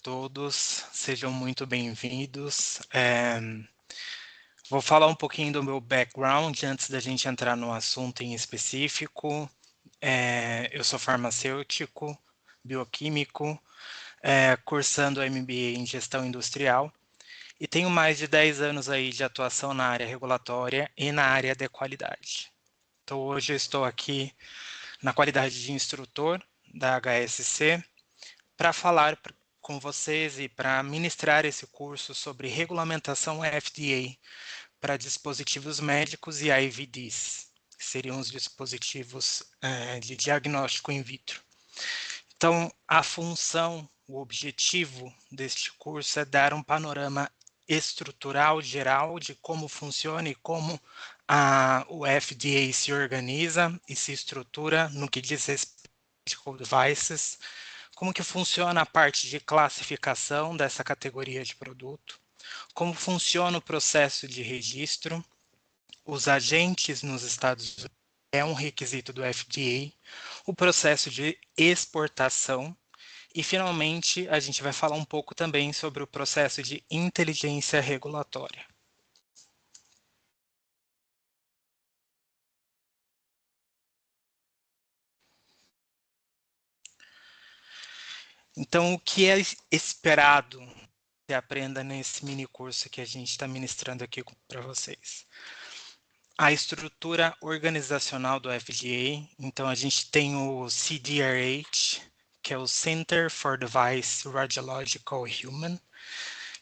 todos, sejam muito bem-vindos. Vou falar um pouquinho do meu background antes da gente entrar no assunto em específico. Eu sou farmacêutico, bioquímico, cursando MBA em gestão industrial e tenho mais de 10 anos aí de atuação na área regulatória e na área de qualidade. Então hoje eu estou aqui na qualidade de instrutor da HSC para falar com vocês e para ministrar esse curso sobre regulamentação FDA para dispositivos médicos e IVDs, que seriam os dispositivos de diagnóstico in vitro. Então, a função, o objetivo deste curso é dar um panorama estrutural geral de como funciona e como o FDA se organiza e se estrutura no que diz respeito a medical devices, como que funciona a parte de classificação dessa categoria de produto, como funciona o processo de registro, os agentes nos Estados Unidos é um requisito do FDA, o processo de exportação e, finalmente, a gente vai falar um pouco também sobre o processo de inteligência regulatória. Então, o que é esperado que aprenda nesse mini curso que a gente está ministrando aqui para vocês? A estrutura organizacional do FDA, então a gente tem o CDRH, que é o Center for Device Radiological Human.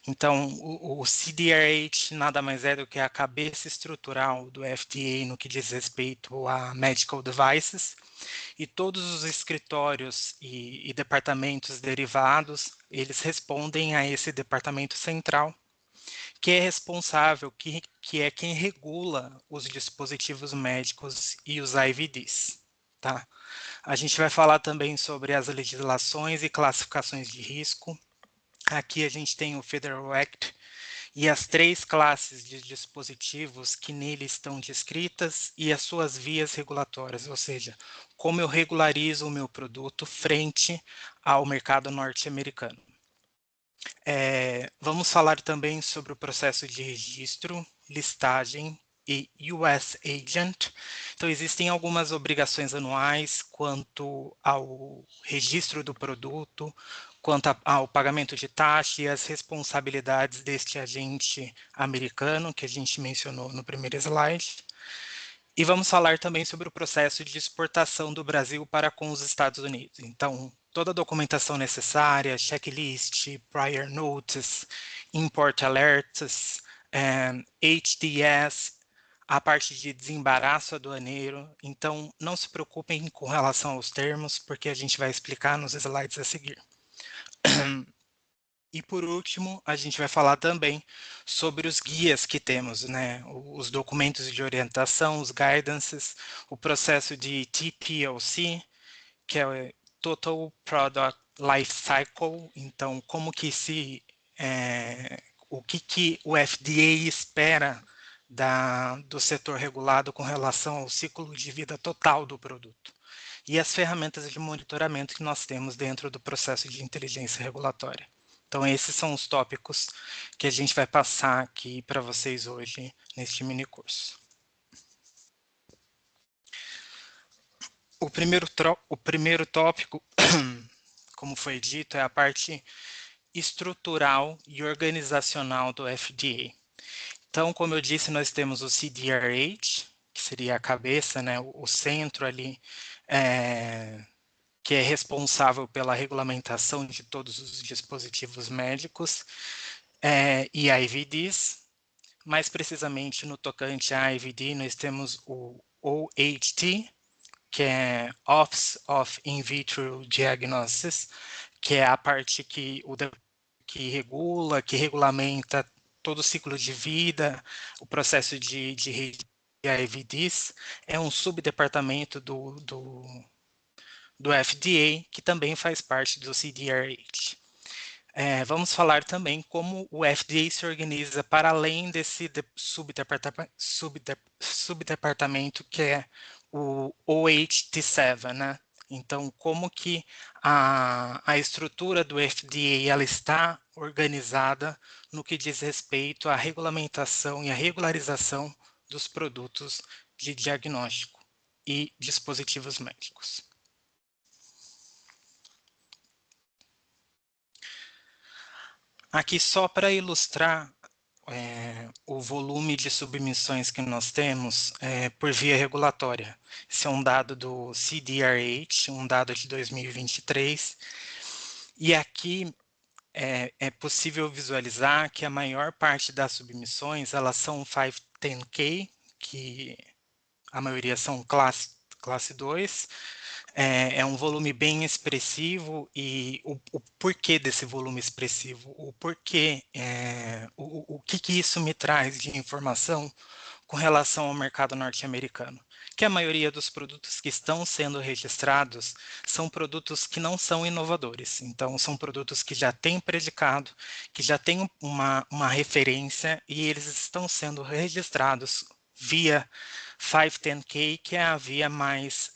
Então, o CDRH nada mais é do que a cabeça estrutural do FDA no que diz respeito a medical devices, e todos os escritórios e departamentos derivados, eles respondem a esse departamento central, que é responsável, que é quem regula os dispositivos médicos e os IVDs. Tá? A gente vai falar também sobre as legislações e classificações de risco. Aqui a gente tem o Federal Act e as 3 classes de dispositivos que nele estão descritas e as suas vias regulatórias, ou seja, como eu regularizo o meu produto frente ao mercado norte-americano. Vamos falar também sobre o processo de registro, listagem e US Agent. Então, existem algumas obrigações anuais quanto ao registro do produto, quanto ao pagamento de taxa e as responsabilidades deste agente americano, que a gente mencionou no primeiro slide. E vamos falar também sobre o processo de exportação do Brasil para com os Estados Unidos. Então, toda a documentação necessária, checklist, prior notice, import alerts, HDS, a parte de desembaraço aduaneiro. Então, não se preocupem com relação aos termos, porque a gente vai explicar nos slides a seguir. E por último, a gente vai falar também sobre os guias que temos, né? Os documentos de orientação, os guidances, o processo de TPLC, que é o Total Product Life Cycle. Então, como que o que o FDA espera do setor regulado com relação ao ciclo de vida total do produto. E as ferramentas de monitoramento que nós temos dentro do processo de inteligência regulatória. Então, esses são os tópicos que a gente vai passar aqui para vocês hoje neste mini curso. O primeiro tópico, como foi dito, é a parte estrutural e organizacional do FDA. Então, como eu disse, nós temos o CDRH, que seria a cabeça, né, o centro ali, que é responsável pela regulamentação de todos os dispositivos médicos, e IVDs. Mais precisamente, no tocante a IVD, nós temos o OHT, que é Office of In Vitro Diagnosis, que é a parte que regula, que regulamenta todo o ciclo de vida, o processo de IVDs, é um subdepartamento do FDA, que também faz parte do CDRH. Vamos falar também como o FDA se organiza para além desse subdepartamento que é o OHT7, né? Então, como que a estrutura do FDA ela está organizada no que diz respeito à regulamentação e à regularização dos produtos de diagnóstico e dispositivos médicos. Aqui só para ilustrar o volume de submissões que nós temos por via regulatória. Esse é um dado do CDRH, um dado de 2023, e aqui é possível visualizar que a maior parte das submissões elas são 510K, que a maioria são classe 2, é um volume bem expressivo e o porquê desse volume expressivo, o porquê, o que isso me traz de informação com relação ao mercado norte-americano, que a maioria dos produtos que estão sendo registrados são produtos que não são inovadores, então são produtos que já têm predicado, que já têm uma referência e eles estão sendo registrados via 510K, que é a via mais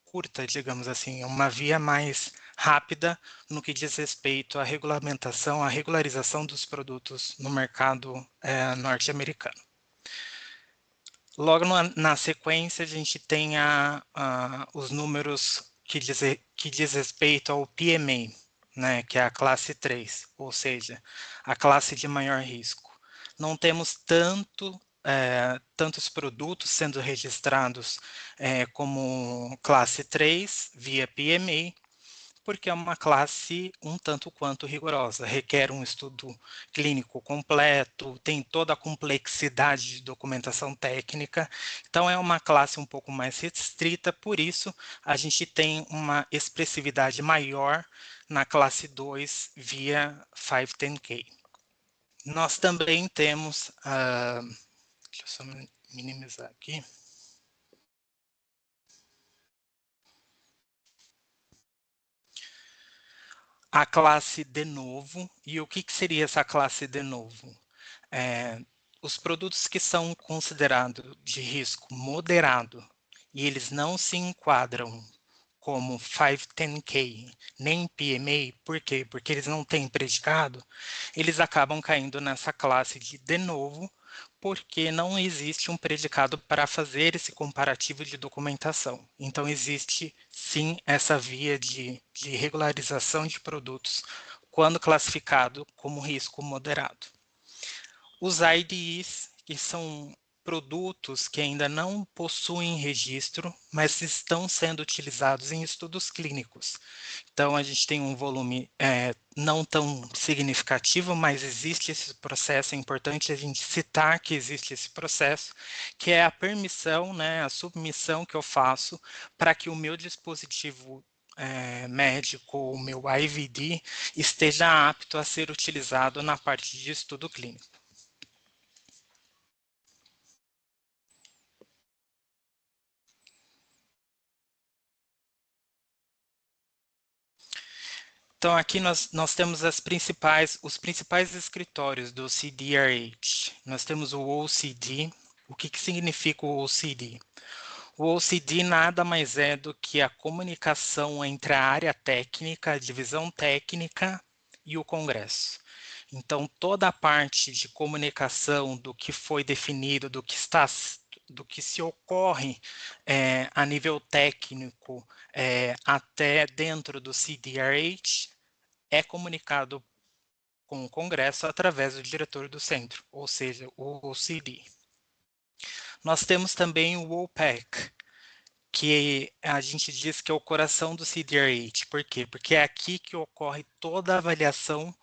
curta, digamos assim, uma via mais rápida no que diz respeito à regulamentação, à regularização dos produtos no mercado norte-americano. Logo na sequência, a gente tem os números que diz respeito ao PMA, né, que é a classe 3, ou seja, a classe de maior risco. Não temos tantos produtos sendo registrados como classe 3 via PMA, porque é uma classe um tanto quanto rigorosa, requer um estudo clínico completo, tem toda a complexidade de documentação técnica, então é uma classe um pouco mais restrita, por isso a gente tem uma expressividade maior na classe 2 via 510K. Nós também temos, deixa eu só minimizar aqui, a classe de novo. E o que seria essa classe de novo? Os produtos que são considerados de risco moderado e eles não se enquadram como 510K nem PMA, por quê? Porque eles não têm predicado, eles acabam caindo nessa classe de novo, porque não existe um predicado para fazer esse comparativo de documentação. Então, existe sim essa via de regularização de produtos quando classificado como risco moderado. Os IDEs, que são produtos que ainda não possuem registro, mas estão sendo utilizados em estudos clínicos. Então, a gente tem um volume não tão significativo, mas existe esse processo, é importante a gente citar que existe esse processo, que é a permissão, né, a submissão que eu faço para que o meu dispositivo médico, o meu IVD, esteja apto a ser utilizado na parte de estudo clínico. Então, aqui nós temos os principais escritórios do CDRH. Nós temos o OCD. O que significa o OCD? O OCD nada mais é do que a comunicação entre a área técnica, a divisão técnica e o Congresso. Então, toda a parte de comunicação do que foi definido, do que se ocorre a nível técnico até dentro do CDRH é comunicado com o Congresso através do diretor do centro, ou seja, o OCD. Nós temos também o OPEC, que a gente diz que é o coração do CDRH. Por quê? Porque é aqui que ocorre toda a avaliação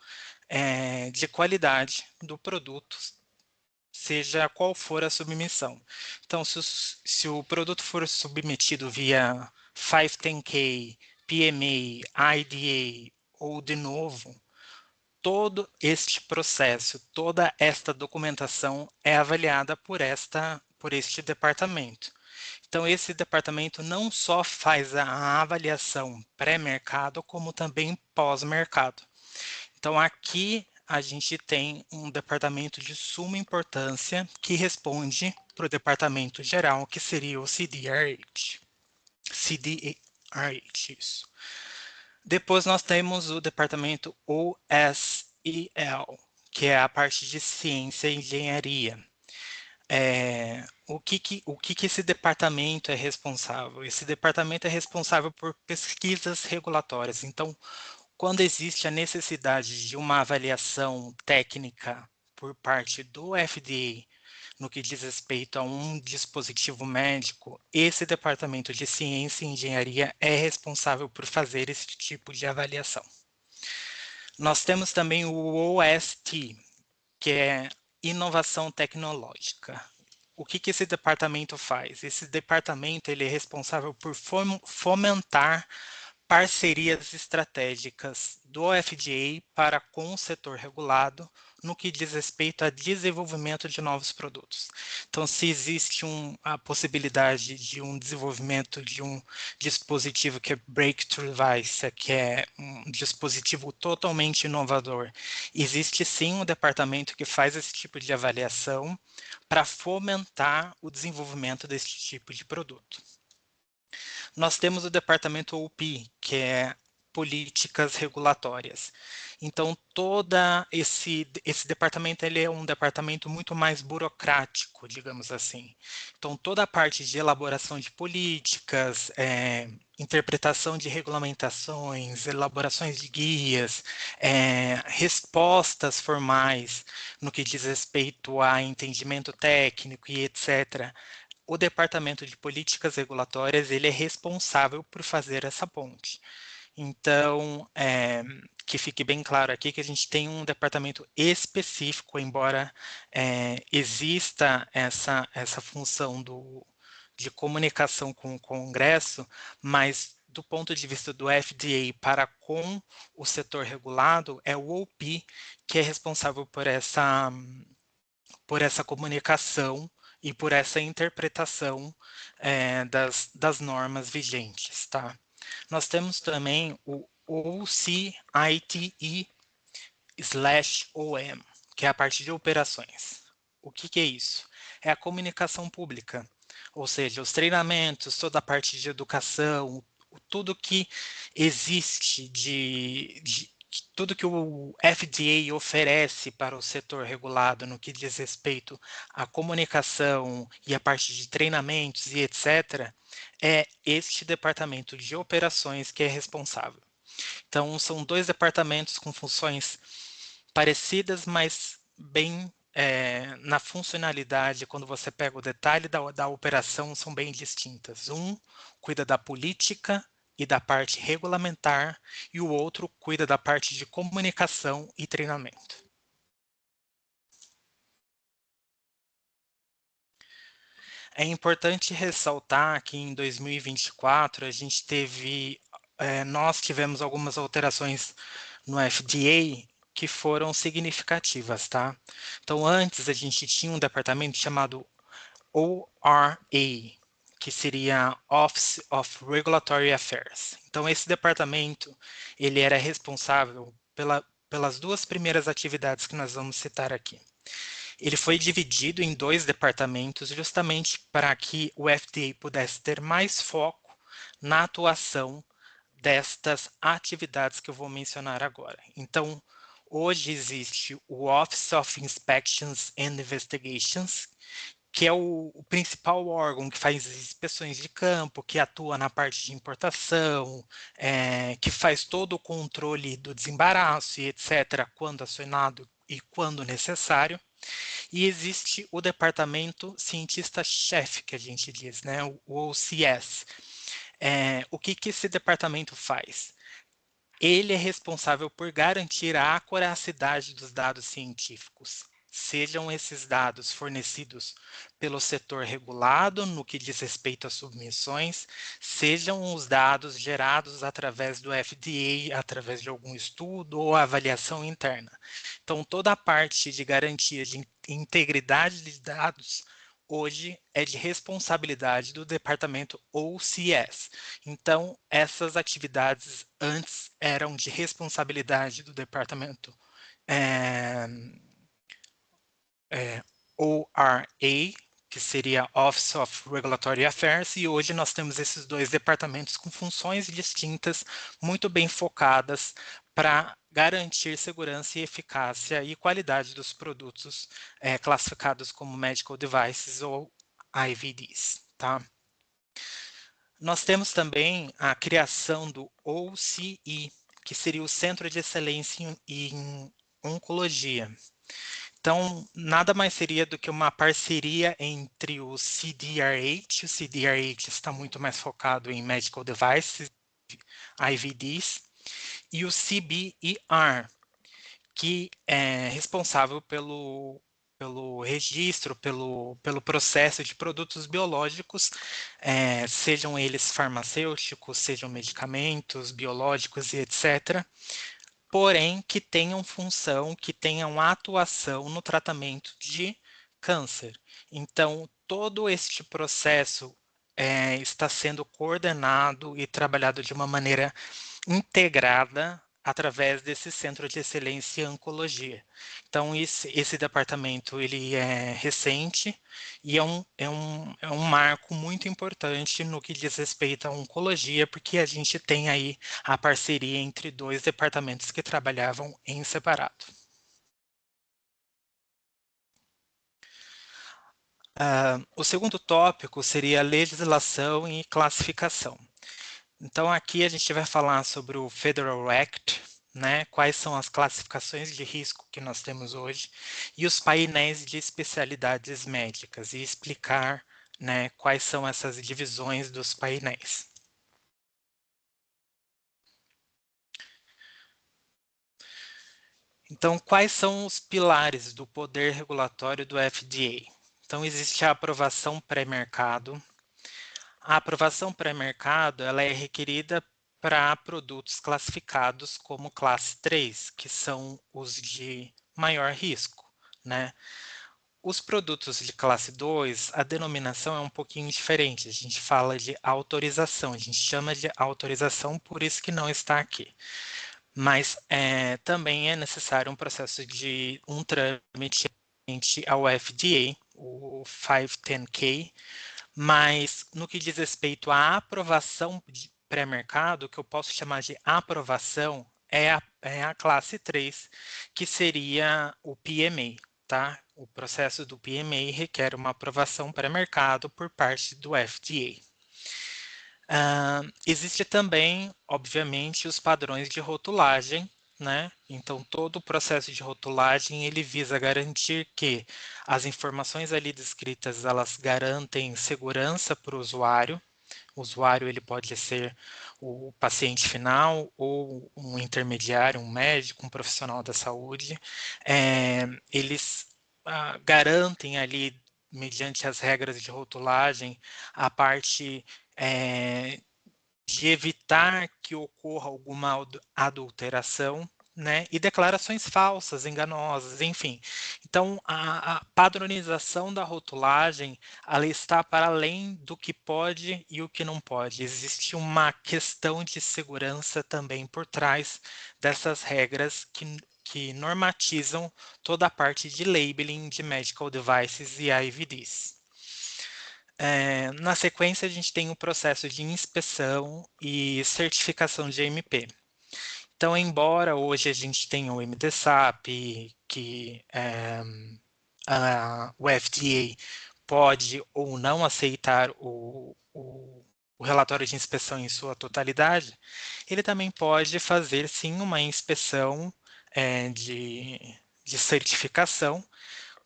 de qualidade do produto, seja qual for a submissão. Então, se o produto for submetido via 510K, PMA, IDA ou de novo, todo este processo, toda esta documentação é avaliada por este departamento. Então, esse departamento não só faz a avaliação pré-mercado, como também pós-mercado. Então, aqui a gente tem um departamento de suma importância que responde para o departamento geral, que seria o CDRH. RH, isso. Depois nós temos o departamento OSEL, que é a parte de ciência e engenharia. O que esse departamento é responsável? Esse departamento é responsável por pesquisas regulatórias. Então, quando existe a necessidade de uma avaliação técnica por parte do FDA no que diz respeito a um dispositivo médico, esse departamento de ciência e engenharia é responsável por fazer esse tipo de avaliação. Nós temos também o OST, que é inovação tecnológica. O que esse departamento faz? Esse departamento ele é responsável por fomentar parcerias estratégicas do FDA para com o setor regulado no que diz respeito a desenvolvimento de novos produtos. Então, se existe a possibilidade de um desenvolvimento de um dispositivo que é Breakthrough Device, que é um dispositivo totalmente inovador, existe sim um departamento que faz esse tipo de avaliação para fomentar o desenvolvimento desse tipo de produto. Nós temos o departamento OP, que é políticas regulatórias. Então, todo esse departamento ele é um departamento muito mais burocrático, digamos assim. Então, toda a parte de elaboração de políticas, interpretação de regulamentações, elaborações de guias, respostas formais no que diz respeito a entendimento técnico e etc., o Departamento de Políticas Regulatórias ele é responsável por fazer essa ponte. Então, que fique bem claro aqui que a gente tem um departamento específico, embora exista essa função de comunicação com o Congresso, mas do ponto de vista do FDA para com o setor regulado, é o OP que é responsável por essa comunicação e por essa interpretação das normas vigentes, tá? Nós temos também o OCITE/OM, que é a parte de operações. O que é isso? É a comunicação pública, ou seja, os treinamentos, toda a parte de educação, tudo que existe tudo que o FDA oferece para o setor regulado no que diz respeito à comunicação e à parte de treinamentos e etc., é este departamento de operações que é responsável. Então, são dois departamentos com funções parecidas, mas bem na funcionalidade, quando você pega o detalhe da operação, são bem distintas. Um cuida da política e da parte regulamentar, e o outro cuida da parte de comunicação e treinamento. É importante ressaltar que em 2024 nós tivemos algumas alterações no FDA que foram significativas, tá? Então, antes a gente tinha um departamento chamado ORA, que seria Office of Regulatory Affairs. Então, esse departamento, ele era responsável pelas duas primeiras atividades que nós vamos citar aqui. Ele foi dividido em dois departamentos justamente para que o FDA pudesse ter mais foco na atuação destas atividades que eu vou mencionar agora. Então, hoje existe o Office of Inspections and Investigations, que é o principal órgão que faz inspeções de campo, que atua na parte de importação, que faz todo o controle do desembaraço e etc., quando acionado e quando necessário. E existe o departamento cientista-chefe, que a gente diz, né, o OCS. O que esse departamento faz? Ele é responsável por garantir a acuracidade dos dados científicos, sejam esses dados fornecidos pelo setor regulado no que diz respeito às submissões, sejam os dados gerados através do FDA, através de algum estudo ou avaliação interna. Então, toda a parte de garantia de integridade de dados hoje é de responsabilidade do departamento OCS. Então, essas atividades antes eram de responsabilidade do departamento ORA, que seria Office of Regulatory Affairs, e hoje nós temos esses dois departamentos com funções distintas, muito bem focadas para garantir segurança e eficácia e qualidade dos produtos classificados como Medical Devices ou IVDs, tá? Nós temos também a criação do OCE, que seria o Centro de Excelência em Oncologia. Então, nada mais seria do que uma parceria entre o CDRH está muito mais focado em Medical Devices, IVDs, e o CBER, que é responsável pelo registro, pelo processo de produtos biológicos, sejam eles farmacêuticos, sejam medicamentos, biológicos e etc., porém que tenham função, que tenham atuação no tratamento de câncer. Então, todo este processo está sendo coordenado e trabalhado de uma maneira integrada através desse Centro de Excelência em Oncologia. Então, esse departamento ele é recente e é um marco muito importante no que diz respeito à oncologia, porque a gente tem aí a parceria entre dois departamentos que trabalhavam em separado. O segundo tópico seria legislação e classificação. Então, aqui a gente vai falar sobre o Federal Act, né, quais são as classificações de risco que nós temos hoje, e os painéis de especialidades médicas, e explicar, né, quais são essas divisões dos painéis. Então, quais são os pilares do poder regulatório do FDA? Então, existe a aprovação pré-mercado. A aprovação pré-mercado ela é requerida para produtos classificados como classe 3, que são os de maior risco, né? Os produtos de classe 2, a denominação é um pouquinho diferente. A gente fala de autorização, a gente chama de autorização, por isso que não está aqui. Mas também é necessário um processo de um trâmite ao FDA, o 510K, mas no que diz respeito à aprovação de pré-mercado, o que eu posso chamar de aprovação é a classe 3, que seria o PMA, tá? O processo do PMA requer uma aprovação pré-mercado por parte do FDA. Existe também, obviamente, os padrões de rotulagem, né? Então, todo o processo de rotulagem, ele visa garantir que as informações ali descritas, elas garantem segurança para o usuário. O usuário, ele pode ser o paciente final ou um intermediário, um médico, um profissional da saúde. Eles garantem ali, mediante as regras de rotulagem, a parte de evitar que ocorra alguma adulteração, né, e declarações falsas, enganosas, enfim. Então, a padronização da rotulagem, ela está para além do que pode e o que não pode. Existe uma questão de segurança também por trás dessas regras que normatizam toda a parte de labeling de medical devices e IVDs. Na sequência, a gente tem o processo de inspeção e certificação de MP. Então, embora hoje a gente tenha o MDSAP, que o FDA pode ou não aceitar o relatório de inspeção em sua totalidade, ele também pode fazer, sim, uma inspeção de certificação,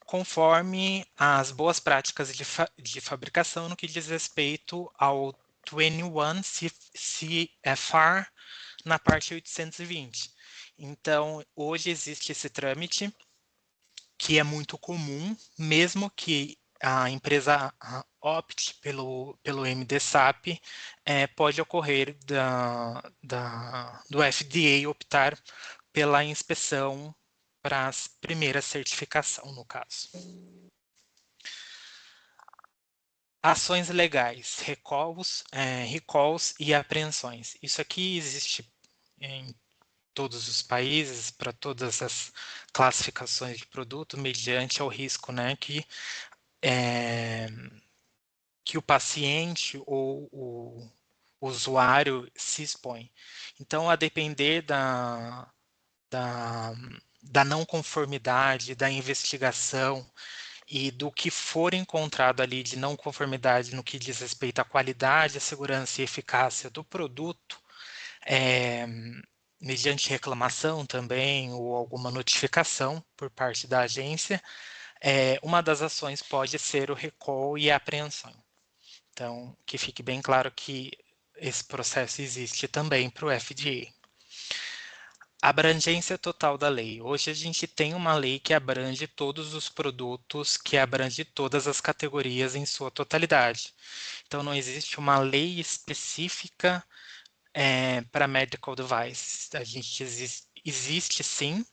conforme as boas práticas de fabricação no que diz respeito ao 21 CFR na parte 820. Então, hoje existe esse trâmite que é muito comum, mesmo que a empresa opte pelo MDSAP, pode ocorrer do FDA optar pela inspeção para a primeira certificação, no caso. Ações legais, recalls e apreensões. Isso aqui existe em todos os países, para todas as classificações de produto, mediante ao risco, né, que que o paciente ou o usuário se expõe. Então, a depender da, da não conformidade, da investigação e do que for encontrado ali de não conformidade no que diz respeito à qualidade, à segurança e eficácia do produto, é, mediante reclamação também ou alguma notificação por parte da agência, uma das ações pode ser o recall e a apreensão. Então, que fique bem claro que esse processo existe também para o FDA. Abrangência total da lei. Hoje a gente tem uma lei que abrange todos os produtos, que abrange todas as categorias em sua totalidade. Então, não existe uma lei específica para medical device. A gente existe sim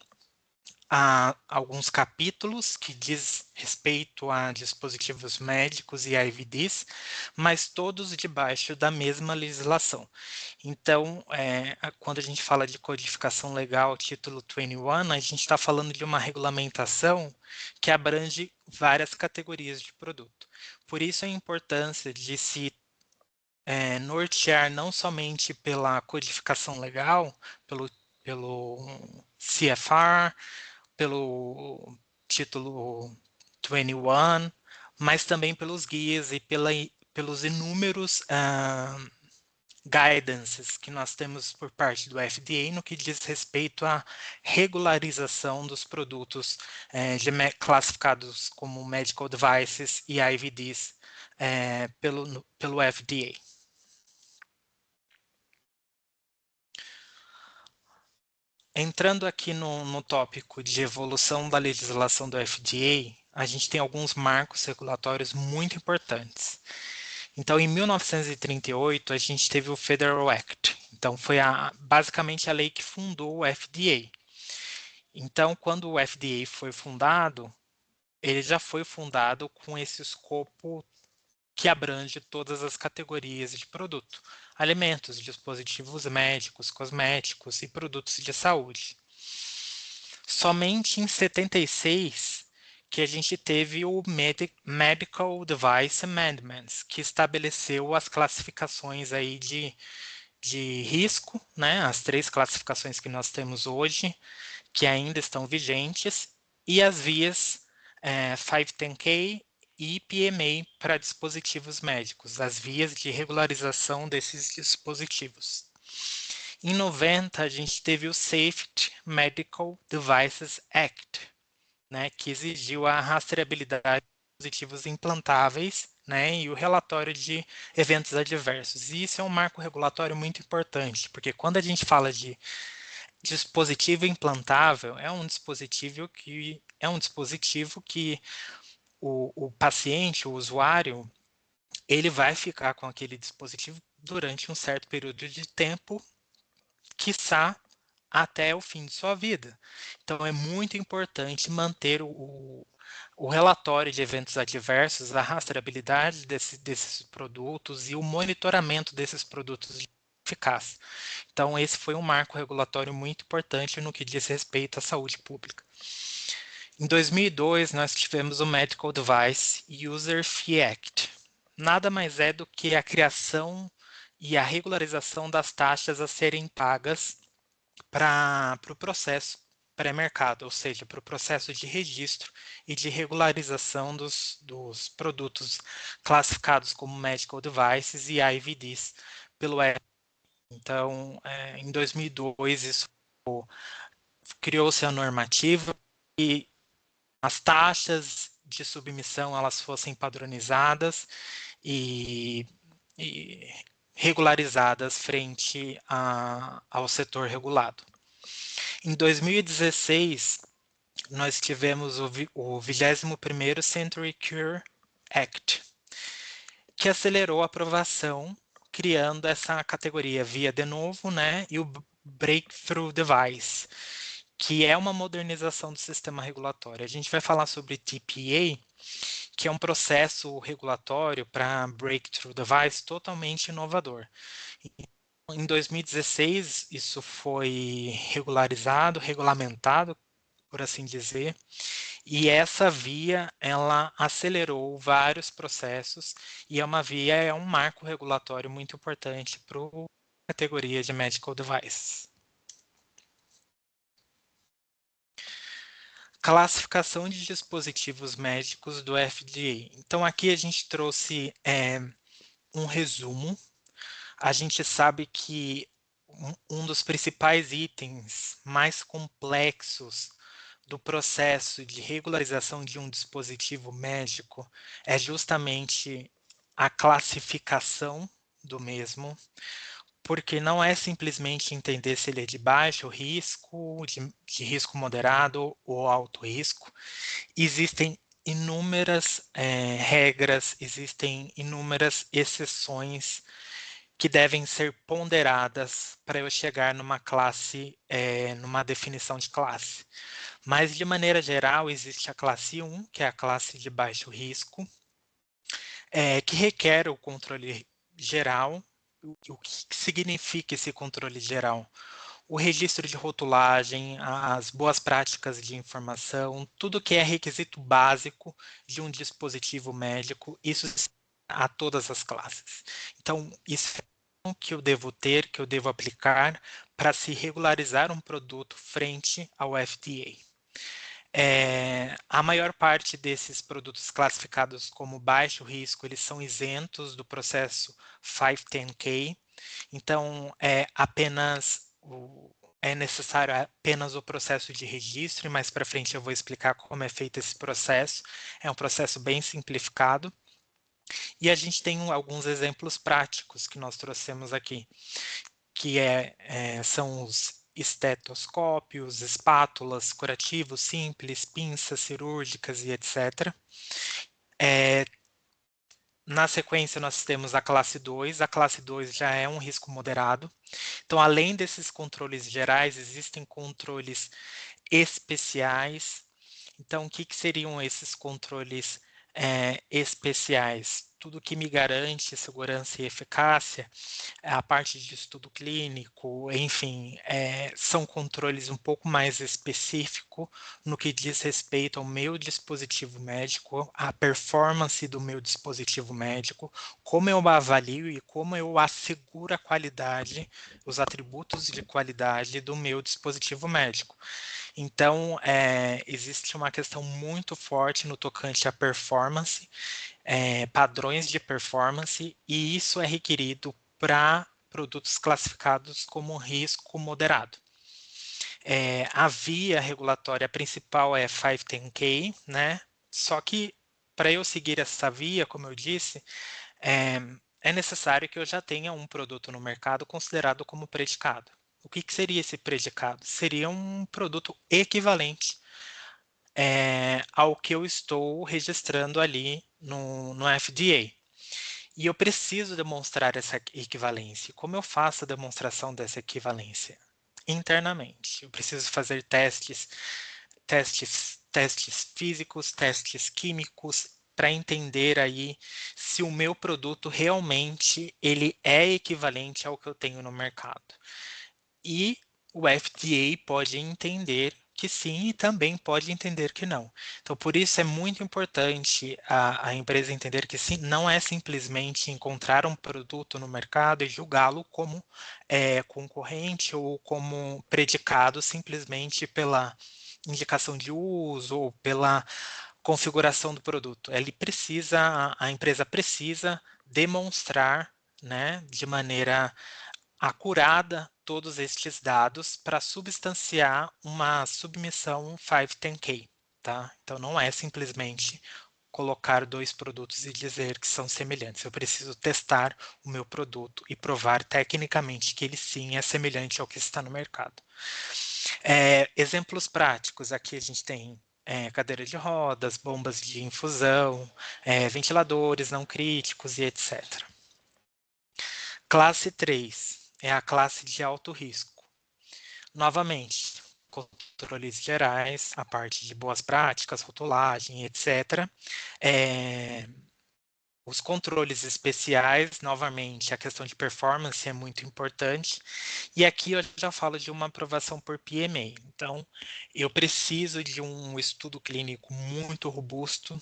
alguns capítulos que diz respeito a dispositivos médicos e IVDs, mas todos debaixo da mesma legislação. Então, quando a gente fala de codificação legal, título 21, a gente está falando de uma regulamentação que abrange várias categorias de produto. Por isso a importância de se nortear não somente pela codificação legal, pelo CFR, pelo título 21, mas também pelos guias e pelos inúmeros guidances que nós temos por parte do FDA no que diz respeito à regularização dos produtos classificados como medical devices e IVDs pelo FDA. Entrando aqui no tópico de evolução da legislação do FDA, a gente tem alguns marcos regulatórios muito importantes. Então, em 1938, a gente teve o Federal Act. Então, foi basicamente a lei que fundou o FDA. Então, quando o FDA foi fundado, ele já foi fundado com esse escopo que abrange todas as categorias de produto: alimentos, dispositivos médicos, cosméticos e produtos de saúde. Somente em 76 que a gente teve o Medical Device Amendments, que estabeleceu as classificações aí de risco, né, as 3 classificações que nós temos hoje, que ainda estão vigentes, e as vias 510K e PMA para dispositivos médicos, as vias de regularização desses dispositivos. Em 90, a gente teve o Safety Medical Devices Act, né, que exigiu a rastreabilidade de dispositivos implantáveis, né, e o relatório de eventos adversos. E isso é um marco regulatório muito importante, porque quando a gente fala de dispositivo implantável, é um dispositivo que o paciente, o usuário, ele vai ficar com aquele dispositivo durante um certo período de tempo, quiçá até o fim de sua vida. Então, é muito importante manter o relatório de eventos adversos, a rastreabilidade desses produtos e o monitoramento desses produtos eficaz. Então, esse foi um marco regulatório muito importante no que diz respeito à saúde pública. Em 2002, nós tivemos o Medical Device User Fee Act. Nada mais é do que a criação e a regularização das taxas a serem pagas para o processo pré-mercado, ou seja, para o processo de registro e de regularização dos produtos classificados como medical devices e IVDs pelo FDA. Então, em 2002, isso criou-se a normativa e as taxas de submissão elas fossem padronizadas e regularizadas frente ao setor regulado. Em 2016, nós tivemos o 21º Century Cure Act, que acelerou a aprovação, criando essa categoria via de novo, né, e o Breakthrough Device, que é uma modernização do sistema regulatório. A gente vai falar sobre TPA, que é um processo regulatório para Breakthrough Device totalmente inovador. Em 2016, isso foi regulamentado, por assim dizer, E essa via, ela acelerou vários processos e é um marco regulatório muito importante para a categoria de medical device. Classificação de dispositivos médicos do FDA. Então, aqui a gente trouxe um resumo. A gente sabe que um dos principais itens mais complexos do processo de regularização de um dispositivo médico é justamente a classificação do mesmo, porque não é simplesmente entender se ele é de baixo risco, de risco moderado ou alto risco. Existem inúmeras regras, existem inúmeras exceções que devem ser ponderadas para eu chegar numa classe, numa definição de classe. Mas, de maneira geral, existe a classe 1, que é a classe de baixo risco, que requer o controle geral. O que significa esse controle geral? O registro de rotulagem, as boas práticas de informação, tudo que é requisito básico de um dispositivo médico, isso a todas as classes. Então, isso é o que eu devo ter, que eu devo aplicar para se regularizar um produto frente ao FDA. A maior parte desses produtos classificados como baixo risco, eles são isentos do processo 510K, então é necessário apenas o processo de registro, e mais para frente eu vou explicar como é feito esse processo. É um processo bem simplificado. E a gente tem alguns exemplos práticos que nós trouxemos aqui, que são os estetoscópios, espátulas, curativos simples, pinças cirúrgicas e etc. Na sequência, nós temos a classe 2. A classe 2 já é um risco moderado. Então, além desses controles gerais, existem controles especiais. Então, o que seriam esses controles especiais? Tudo que me garante segurança e eficácia, a parte de estudo clínico, enfim, são controles um pouco mais específicos no que diz respeito ao meu dispositivo médico, a performance do meu dispositivo médico, como eu avalio e como eu asseguro a qualidade, os atributos de qualidade do meu dispositivo médico. Então, existe uma questão muito forte no tocante à performance, padrões de performance, e isso é requerido para produtos classificados como risco moderado. A via regulatória principal é 510K, né? Só que para eu seguir essa via, como eu disse, é necessário que eu já tenha um produto no mercado considerado como predicado. O que seria esse predicado? Seria um produto equivalente ao que eu estou registrando ali no FDA. E eu preciso demonstrar essa equivalência. Como eu faço a demonstração dessa equivalência? Internamente. Eu preciso fazer testes físicos, testes químicos, para entender aí se o meu produto realmente ele é equivalente ao que eu tenho no mercado. E o FDA pode entender que sim e também pode entender que não. Então, por isso é muito importante a empresa entender que sim, não é simplesmente encontrar um produto no mercado e julgá-lo como concorrente ou como predicado simplesmente pela indicação de uso ou pela configuração do produto. A empresa precisa demonstrar, né, de maneira acurada todos estes dados para substanciar uma submissão 510K, tá? Então não é simplesmente colocar dois produtos e dizer que são semelhantes. Eu preciso testar o meu produto e provar tecnicamente que ele sim é semelhante ao que está no mercado. Exemplos práticos, aqui a gente tem cadeira de rodas, bombas de infusão, ventiladores não críticos e etc. Classe 3 é a classe de alto risco. Novamente, controles gerais, a parte de boas práticas, rotulagem, etc. Os controles especiais, novamente, a questão de performance é muito importante. E aqui eu já falo de uma aprovação por PMA. Então, eu preciso de um estudo clínico muito robusto,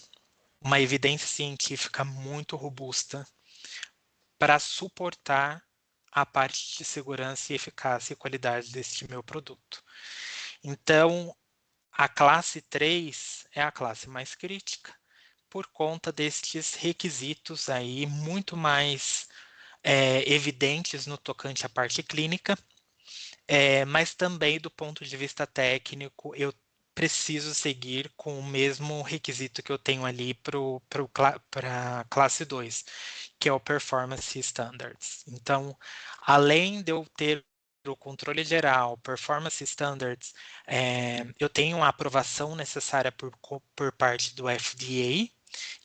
uma evidência científica muito robusta para suportar a parte de segurança e eficácia e qualidade deste meu produto. Então, a classe 3 é a classe mais crítica, por conta destes requisitos aí muito mais evidentes no tocante à parte clínica, mas também do ponto de vista técnico, eu preciso seguir com o mesmo requisito que eu tenho ali para a classe 2, que é o Performance Standards. Então, além de eu ter o controle geral, Performance Standards, eu tenho a aprovação necessária por parte do FDA,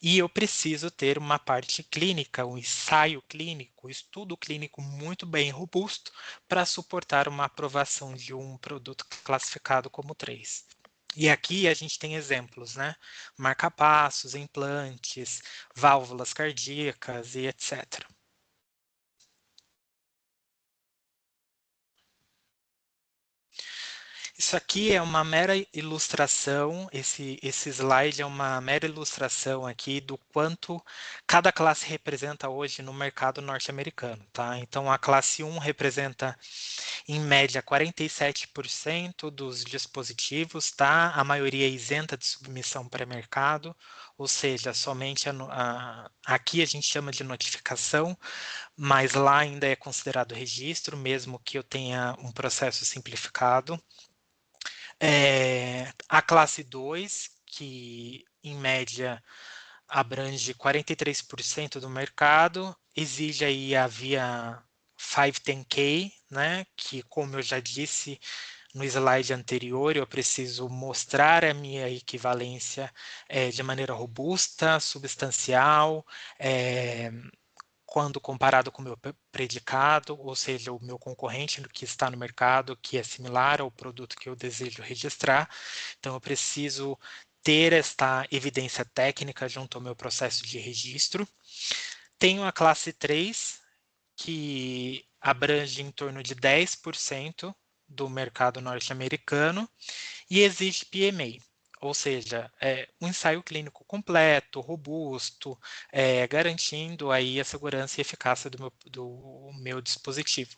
e eu preciso ter uma parte clínica, um ensaio clínico, um estudo clínico muito bem robusto para suportar uma aprovação de um produto classificado como 3. E aqui a gente tem exemplos, né? Marca-passos, implantes, válvulas cardíacas e etc. Isso aqui é uma mera ilustração, esse slide é uma mera ilustração aqui do quanto cada classe representa hoje no mercado norte-americano, tá? Então, a classe 1 representa, em média, 47% dos dispositivos, tá? A maioria é isenta de submissão pré-mercado, ou seja, somente aqui a gente chama de notificação, mas lá ainda é considerado registro, mesmo que eu tenha um processo simplificado. A classe 2, que em média abrange 43% do mercado, exige aí a via 510K, né? Que, como eu já disse no slide anterior, eu preciso mostrar a minha equivalência de maneira robusta, substancial, quando comparado com o meu predicado, ou seja, o meu concorrente que está no mercado, que é similar ao produto que eu desejo registrar. Então, eu preciso ter esta evidência técnica junto ao meu processo de registro. Tenho a classe 3, que abrange em torno de 10% do mercado norte-americano e exige PMA, ou seja, um ensaio clínico completo, robusto, garantindo aí a segurança e eficácia do meu dispositivo.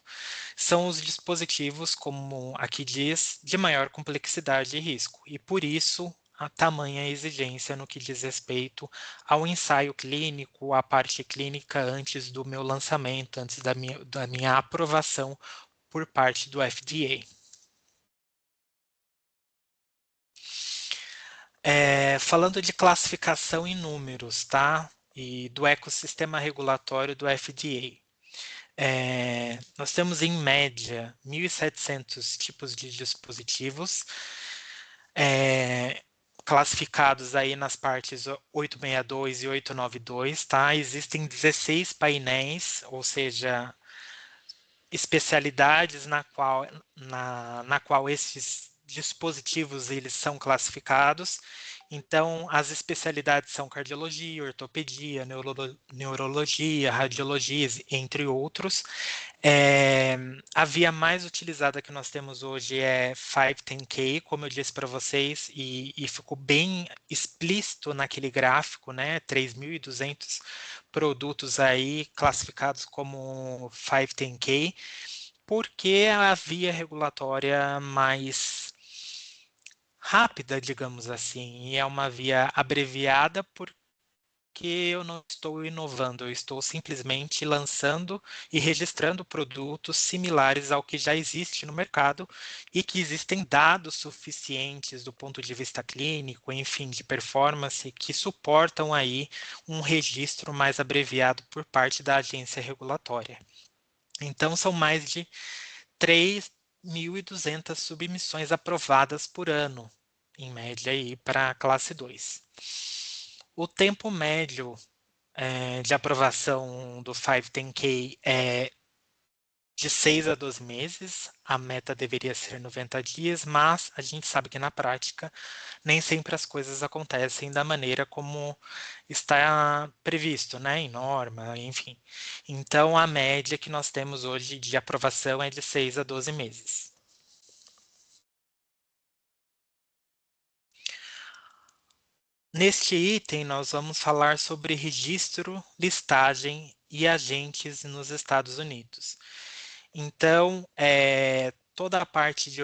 São os dispositivos, como aqui diz, de maior complexidade e risco, e por isso a tamanha exigência no que diz respeito ao ensaio clínico, à parte clínica antes do meu lançamento, antes da minha aprovação por parte do FDA. Falando de classificação em números, tá? E do ecossistema regulatório do FDA. Nós temos, em média, 1.700 tipos de dispositivos, classificados aí nas partes 862 e 892, tá? Existem 16 painéis, ou seja, especialidades na qual esses dispositivos eles são classificados. Então, as especialidades são cardiologia, ortopedia, neurologia, radiologia, entre outros. A via mais utilizada que nós temos hoje é 510K, como eu disse para vocês, e ficou bem explícito naquele gráfico, né? 3.200 produtos aí classificados como 510K, porque é a via regulatória mais rápida, digamos assim, e é uma via abreviada porque eu não estou inovando, eu estou simplesmente lançando e registrando produtos similares ao que já existe no mercado e que existem dados suficientes do ponto de vista clínico, enfim, de performance, que suportam aí um registro mais abreviado por parte da agência regulatória. Então, são mais de 3.200 submissões aprovadas por ano, em média, para a classe 2. O tempo médio de aprovação do 510K é de 6 a 12 meses. a meta deveria ser 90 dias, mas a gente sabe que na prática nem sempre as coisas acontecem da maneira como está previsto, né, em norma, enfim. Então, a média que nós temos hoje de aprovação é de 6 a 12 meses. Neste item, nós vamos falar sobre registro, listagem e agentes nos Estados Unidos. Então, toda a parte de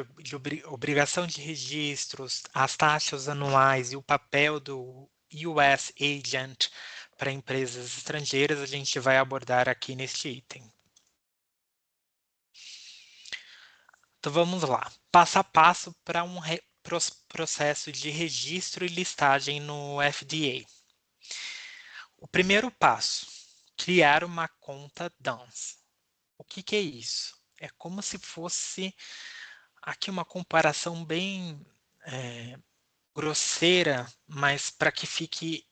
obrigação de registros, as taxas anuais e o papel do US Agent para empresas estrangeiras, a gente vai abordar aqui neste item. Então, vamos lá. Passo a passo para um processo de registro e listagem no FDA. O primeiro passo, criar uma conta DUNS. O que é isso? É como se fosse aqui uma comparação bem grosseira, mas para que fique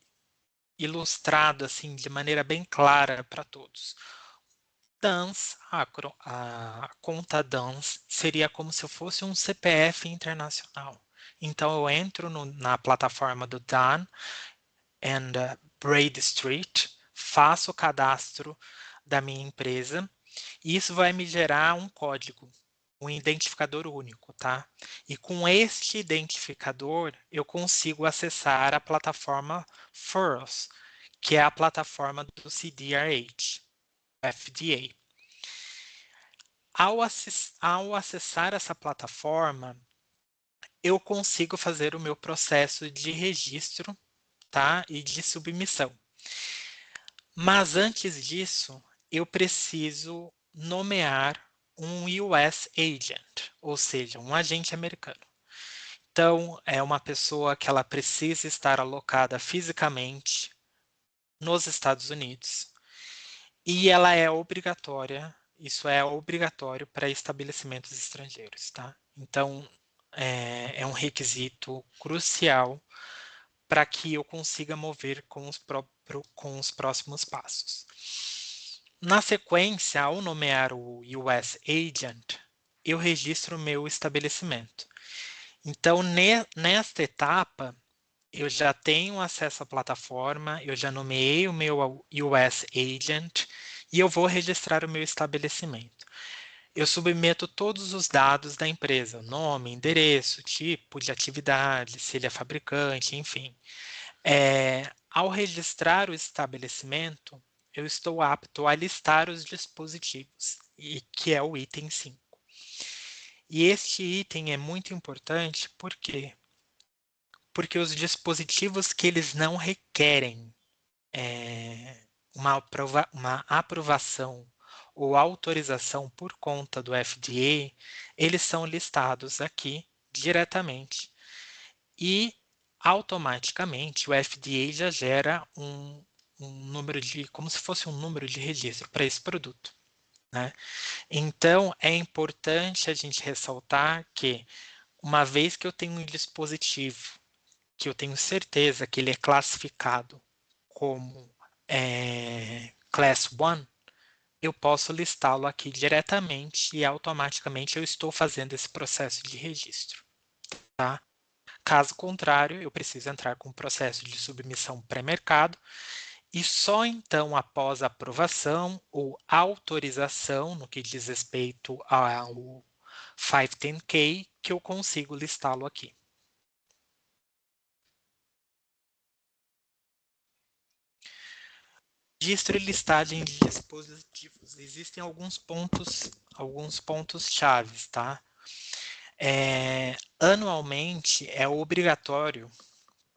ilustrado assim de maneira bem clara para todos. DUNS, a conta DUNS seria como se eu fosse um CPF internacional. Então eu entro na plataforma do Dun and Bradstreet, faço o cadastro da minha empresa e isso vai me gerar um código, um identificador único, tá? E com este identificador eu consigo acessar a plataforma FURLS, que é a plataforma do CDRH, FDA. Ao acessar essa plataforma, eu consigo fazer o meu processo de registro, tá? E de submissão. Mas antes disso, eu preciso nomear um US Agent, ou seja, um agente americano. Então, é uma pessoa que ela precisa estar alocada fisicamente nos Estados Unidos e ela é obrigatória, isso é obrigatório para estabelecimentos estrangeiros, tá? Então, é um requisito crucial para que eu consiga mover com os próximos passos. Na sequência, ao nomear o US Agent, eu registro o meu estabelecimento. Então, nesta etapa, eu já tenho acesso à plataforma, eu já nomeei o meu US Agent e eu vou registrar o meu estabelecimento. Eu submeto todos os dados da empresa, nome, endereço, tipo de atividade, se ele é fabricante, enfim. Ao registrar o estabelecimento, eu estou apto a listar os dispositivos, que é o item 5. E este item é muito importante porque os dispositivos que eles não requerem uma aprovação ou autorização por conta do FDA, eles são listados aqui diretamente e automaticamente o FDA já gera um número como se fosse um número de registro para esse produto, né? Então, é importante a gente ressaltar que, uma vez que eu tenho um dispositivo que eu tenho certeza que ele é classificado como Class 1, eu posso listá-lo aqui diretamente e automaticamente eu estou fazendo esse processo de registro, tá? Caso contrário, eu preciso entrar com o processo de submissão pré-mercado e só então, após a aprovação ou autorização, no que diz respeito ao 510K, que eu consigo listá-lo aqui. Registro e listagem de dispositivos. Existem alguns pontos chaves, tá? Anualmente é obrigatório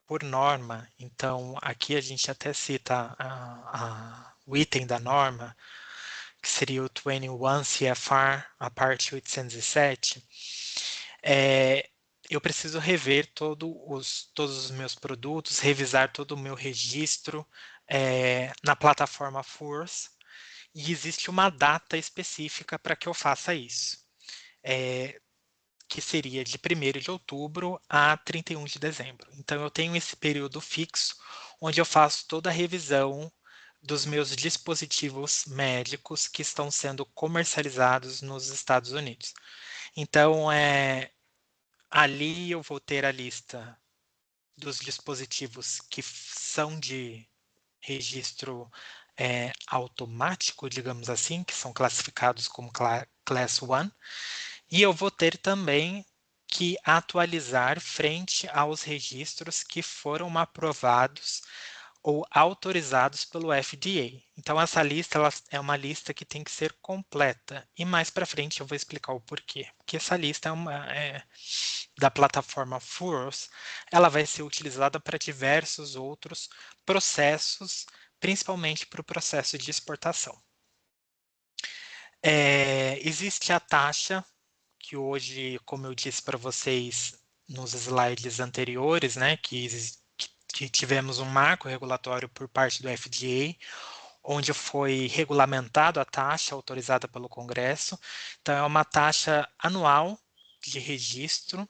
por norma, então aqui a gente até cita o item da norma, que seria o 21 CFR, a parte 807, eu preciso rever todos os meus produtos, revisar todo o meu registro na plataforma Force, e existe uma data específica para que eu faça isso, que seria de 1º de outubro a 31 de dezembro. Então, eu tenho esse período fixo, onde eu faço toda a revisão dos meus dispositivos médicos que estão sendo comercializados nos Estados Unidos. Então, ali eu vou ter a lista dos dispositivos que são de registro automático, digamos assim, que são classificados como Class 1, e eu vou ter também que atualizar frente aos registros que foram aprovados ou autorizados pelo FDA. Então, essa lista é uma lista que tem que ser completa. E mais para frente eu vou explicar o porquê. Porque essa lista da plataforma FUROS, ela vai ser utilizada para diversos outros processos, principalmente para o processo de exportação. Existe a taxa, que hoje, como eu disse para vocês nos slides anteriores, né, que tivemos um marco regulatório por parte do FDA, onde foi regulamentado a taxa autorizada pelo Congresso. Então, é uma taxa anual de registro,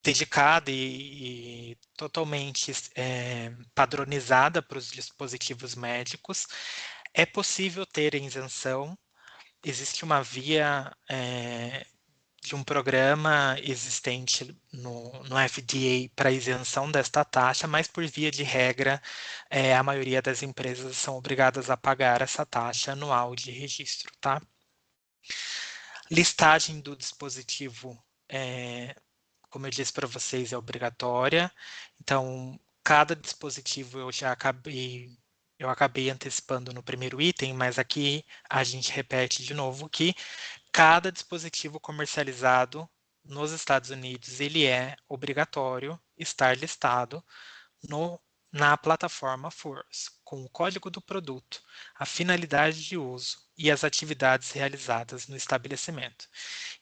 dedicada e totalmente padronizada para os dispositivos médicos. É possível ter isenção, existe uma via de um programa existente no FDA para isenção desta taxa, mas por via de regra, a maioria das empresas são obrigadas a pagar essa taxa anual de registro, tá? Listagem do dispositivo, como eu disse para vocês, é obrigatória. Então, cada dispositivo eu acabei antecipando no primeiro item, mas aqui a gente repete de novo que cada dispositivo comercializado nos Estados Unidos, ele é obrigatório estar listado na plataforma FORS, com o código do produto, a finalidade de uso e as atividades realizadas no estabelecimento.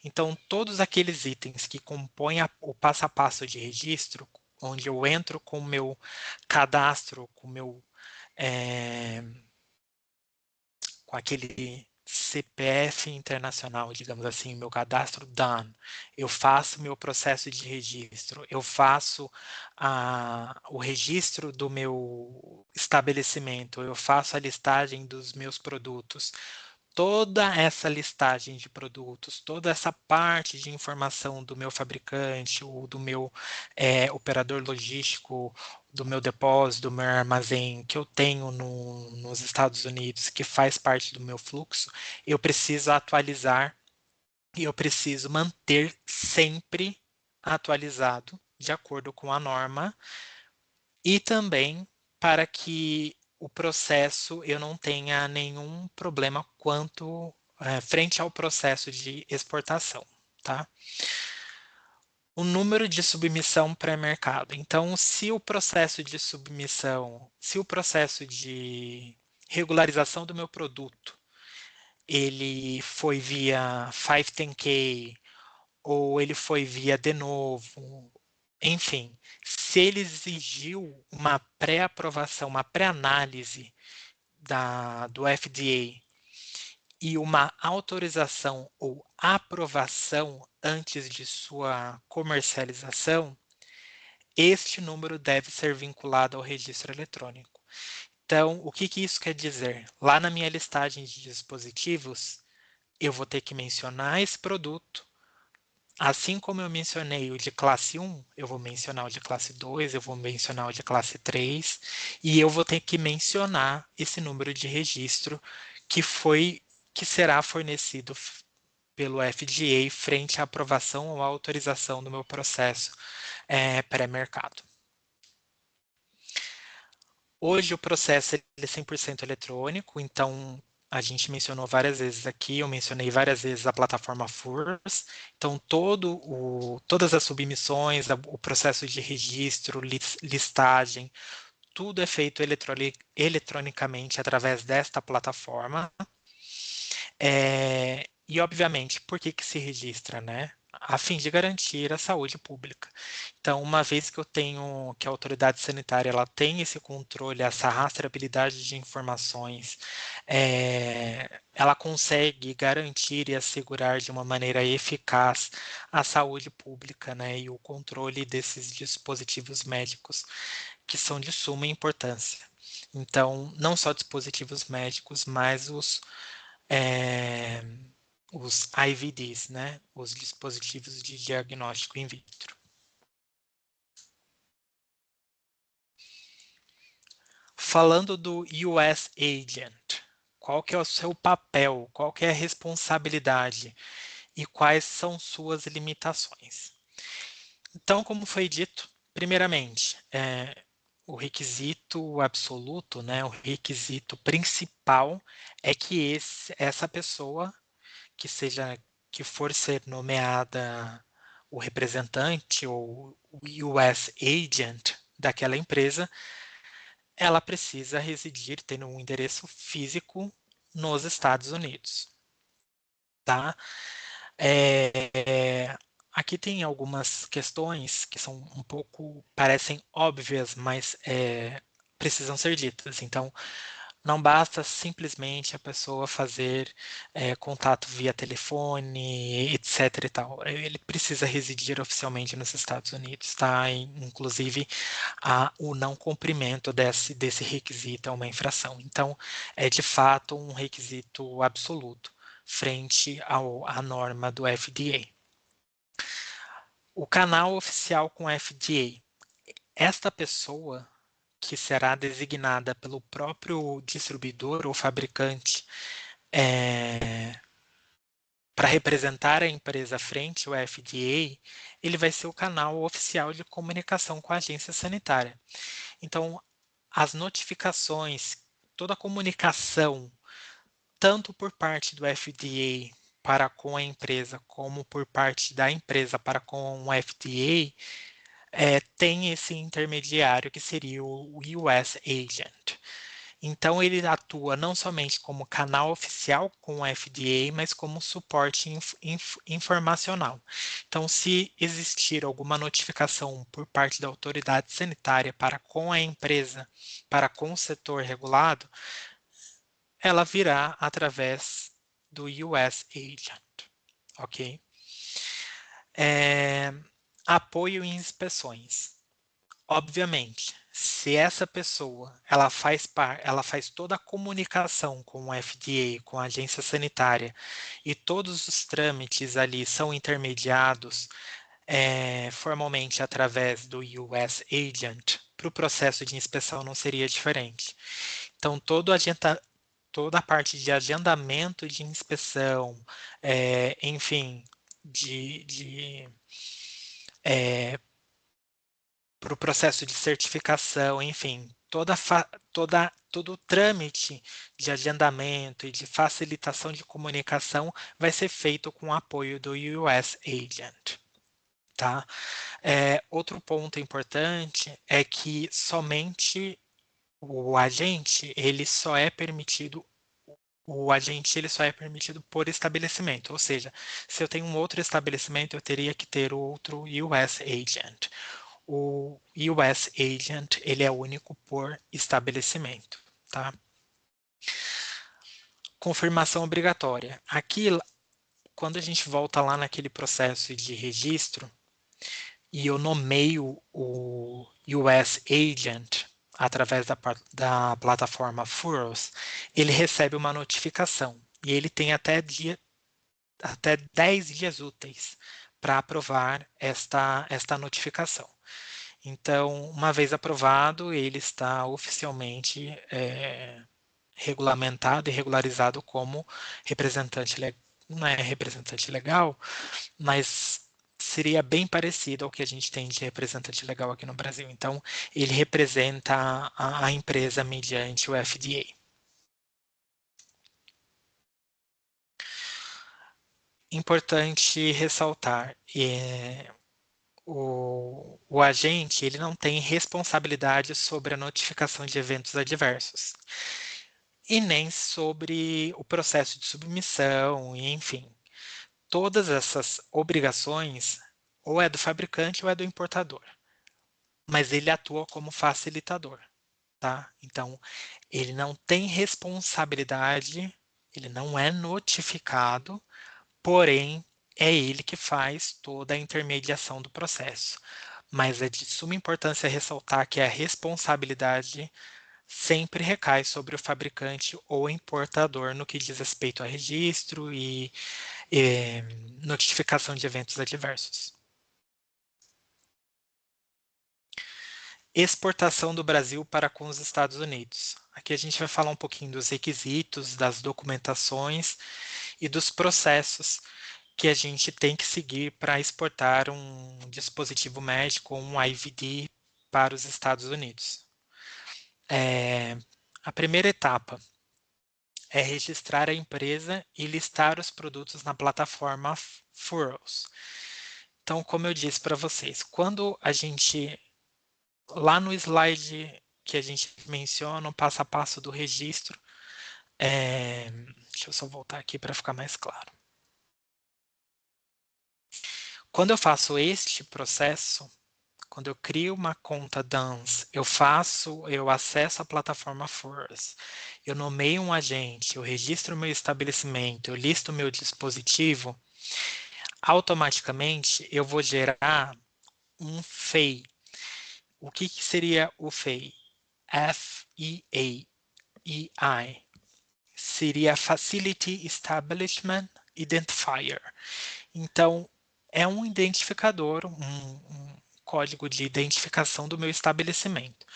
Então, todos aqueles itens que compõem o passo a passo de registro, onde eu entro com o meu cadastro, com aquele CPF internacional, digamos assim, meu cadastro done, eu faço meu processo de registro, eu faço o registro do meu estabelecimento, eu faço a listagem dos meus produtos. Toda essa listagem de produtos, toda essa parte de informação do meu fabricante, ou do meu operador logístico, do meu depósito, do meu armazém que eu tenho nos Estados Unidos, que faz parte do meu fluxo, eu preciso atualizar e eu preciso manter sempre atualizado, de acordo com a norma, e também para que o processo eu não tenha nenhum problema frente ao processo de exportação, tá? O número de submissão pré-mercado. Então, se o processo de submissão, se o processo de regularização do meu produto, ele foi via 510K ou ele foi via de novo, enfim, se ele exigiu uma pré-aprovação, uma pré-análise do FDA e uma autorização ou aprovação antes de sua comercialização, este número deve ser vinculado ao registro eletrônico. Então, o que isso quer dizer? Lá na minha listagem de dispositivos, eu vou ter que mencionar esse produto. Assim como eu mencionei o de classe 1, eu vou mencionar o de classe 2, eu vou mencionar o de classe 3, e eu vou ter que mencionar esse número de registro que será fornecido pelo FDA frente à aprovação ou autorização do meu processo pré-mercado. Hoje o processo é 100% eletrônico, então a gente mencionou várias vezes aqui, eu mencionei várias vezes a plataforma FURS, então todas as submissões, o processo de registro, listagem, tudo é feito eletronicamente através desta plataforma. E, obviamente, por que se registra, né? A fim de garantir a saúde pública. Então, uma vez que eu tenho, que a autoridade sanitária ela tem esse controle, essa rastreabilidade de informações, ela consegue garantir e assegurar de uma maneira eficaz a saúde pública, né? E o controle desses dispositivos médicos que são de suma importância. Então, não só dispositivos médicos, mas os IVDs, né? Os dispositivos de diagnóstico in vitro. Falando do US Agent, qual que é o seu papel, qual que é a responsabilidade e quais são suas limitações? Então, como foi dito, primeiramente, o requisito absoluto, né, o requisito principal é que essa pessoa que for ser nomeada o representante ou o US Agent daquela empresa, ela precisa residir, ter um endereço físico nos Estados Unidos, tá? Aqui tem algumas questões que são um pouco, parecem óbvias, mas precisam ser ditas. Então, não basta simplesmente a pessoa fazer contato via telefone, etc. e tal. Ele precisa residir oficialmente nos Estados Unidos, tá? Inclusive, o não cumprimento desse requisito é uma infração. Então, é de fato um requisito absoluto frente à norma do FDA. O canal oficial com a FDA. Esta pessoa que será designada pelo próprio distribuidor ou fabricante para representar a empresa frente ao FDA, ele vai ser o canal oficial de comunicação com a agência sanitária. Então, as notificações, toda a comunicação, tanto por parte do FDA para com a empresa, como por parte da empresa para com o FDA, tem esse intermediário que seria o US Agent. Então, ele atua não somente como canal oficial com o FDA, mas como suporte informacional. Então, se existir alguma notificação por parte da autoridade sanitária para com a empresa, para com o setor regulado, ela virá através do US Agent, ok? Apoio em inspeções. Obviamente, se essa pessoa ela faz toda a comunicação com o FDA, com a agência sanitária, e todos os trâmites ali são intermediados formalmente através do US Agent, para o processo de inspeção não seria diferente. Então, toda a parte de agendamento de inspeção, enfim, para o processo de certificação, enfim, todo o trâmite de agendamento e de facilitação de comunicação vai ser feito com o apoio do US Agent. Tá? Outro ponto importante é que somente o agente ele só é permitido por estabelecimento, ou seja, se eu tenho um outro estabelecimento, eu teria que ter outro US Agent. O US Agent ele é único por estabelecimento, tá? Confirmação obrigatória. Aqui, quando a gente volta lá naquele processo de registro e eu nomeio o US Agent através da plataforma Furos, ele recebe uma notificação e ele tem até 10 dias úteis para aprovar esta notificação. Então, uma vez aprovado, ele está oficialmente regulamentado e regularizado como representante legal. Não é representante legal, mas seria bem parecido ao que a gente tem de representante legal aqui no Brasil. Então, ele representa a empresa mediante o FDA. Importante ressaltar, o agente ele não tem responsabilidade sobre a notificação de eventos adversos e nem sobre o processo de submissão, e, enfim. Todas essas obrigações ou é do fabricante ou é do importador, mas ele atua como facilitador, tá? Então, ele não tem responsabilidade, ele não é notificado, porém, é ele que faz toda a intermediação do processo. Mas é de suma importância ressaltar que a responsabilidade sempre recai sobre o fabricante ou importador no que diz respeito a registro e notificação de eventos adversos. Exportação do Brasil para com os Estados Unidos. Aqui a gente vai falar um pouquinho dos requisitos, das documentações e dos processos que a gente tem que seguir para exportar um dispositivo médico, um IVD, para os Estados Unidos. A primeira etapa é registrar a empresa e listar os produtos na plataforma Furrows. Então, como eu disse para vocês, quando a gente, lá no slide que a gente menciona, o passo a passo do registro, deixa eu só voltar aqui para ficar mais claro. Quando eu faço este processo, quando eu crio uma conta DANS, eu acesso a plataforma Force, eu nomeio um agente, eu registro meu estabelecimento, eu listo meu dispositivo, automaticamente eu vou gerar um FEI. O que seria o FEI? F-E-A-E-I. Seria Facility Establishment Identifier. Então, é um identificador, um código de identificação do meu estabelecimento.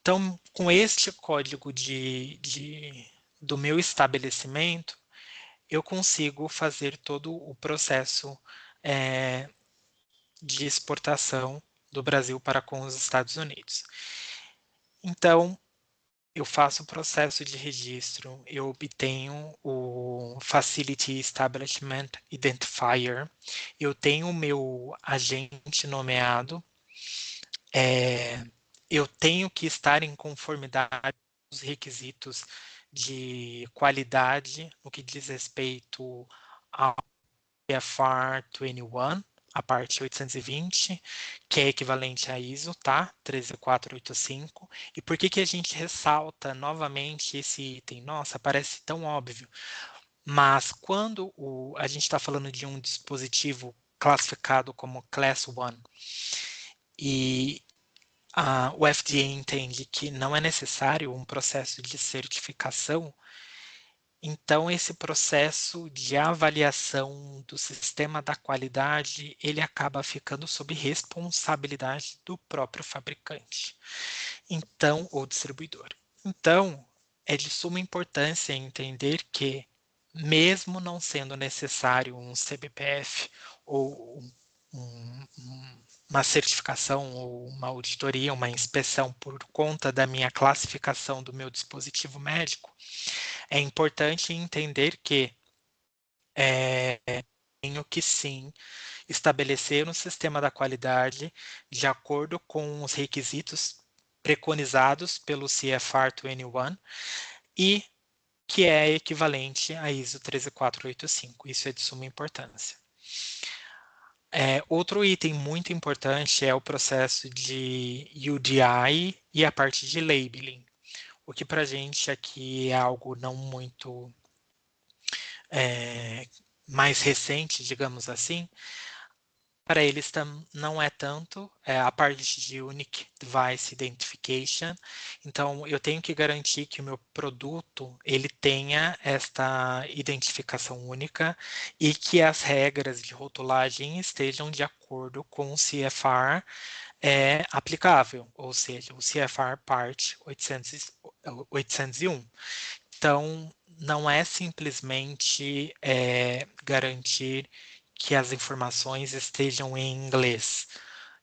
Então, com este código do meu estabelecimento, eu consigo fazer todo o processo de exportação do Brasil para com os Estados Unidos. Então, eu faço o processo de registro, eu obtenho o Facility Establishment Identifier, eu tenho o meu agente nomeado, eu tenho que estar em conformidade com os requisitos de qualidade no que diz respeito ao PFR 21, a parte 820, que é equivalente a ISO, tá? 13485. E por que a gente ressalta novamente esse item? Nossa, parece tão óbvio. Mas quando a gente está falando de um dispositivo classificado como Class 1 e o FDA entende que não é necessário um processo de certificação, então esse processo de avaliação do sistema da qualidade, ele acaba ficando sob responsabilidade do próprio fabricante, então, ou distribuidor. Então, é de suma importância entender que, mesmo não sendo necessário um CBPF ou uma certificação ou uma auditoria, uma inspeção por conta da minha classificação do meu dispositivo médico, é importante entender que tenho que sim estabelecer um sistema da qualidade de acordo com os requisitos preconizados pelo CFR 21 e que é equivalente à ISO 13485. Isso é de suma importância. Outro item muito importante é o processo de UDI e a parte de labeling, o que para a gente aqui é algo não muito mais recente, digamos assim. Para eles não é tanto a parte de Unique Device Identification. Então, eu tenho que garantir que o meu produto ele tenha esta identificação única e que as regras de rotulagem estejam de acordo com o CFR aplicável, ou seja, o CFR Part 801. Então, não é simplesmente garantir que as informações estejam em inglês.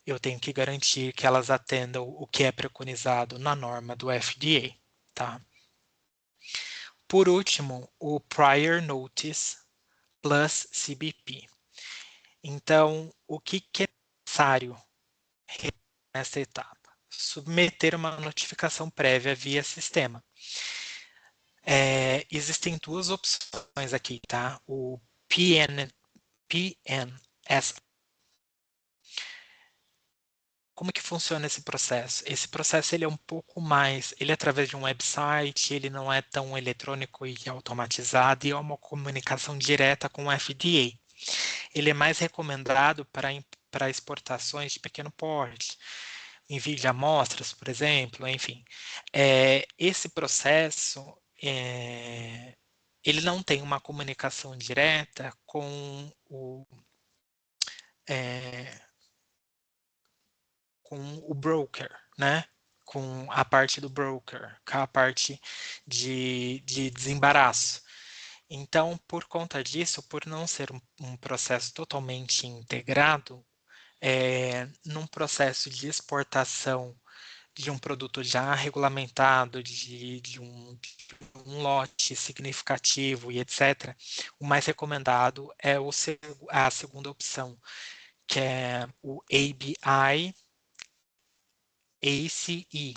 Eu tenho que garantir que elas atendam o que é preconizado na norma do FDA, tá? Por último, o Prior Notice plus CBP. Então, o que é necessário nessa etapa? Submeter uma notificação prévia via sistema. Existem duas opções aqui, tá? O PNS. Como que funciona esse processo? Esse processo ele é um pouco mais, ele é através de um website, ele não é tão eletrônico e automatizado e é uma comunicação direta com o FDA. Ele é mais recomendado para exportações de pequeno porte. envio de amostras, por exemplo, enfim. Esse processo, ele não tem uma comunicação direta é, com o broker, né? Com a parte do broker, com a parte de desembaraço. Então, por conta disso, por não ser um processo totalmente integrado, num processo de exportação de um produto já regulamentado, de um lote significativo e etc., o mais recomendado é a segunda opção, que é o ABI ACE.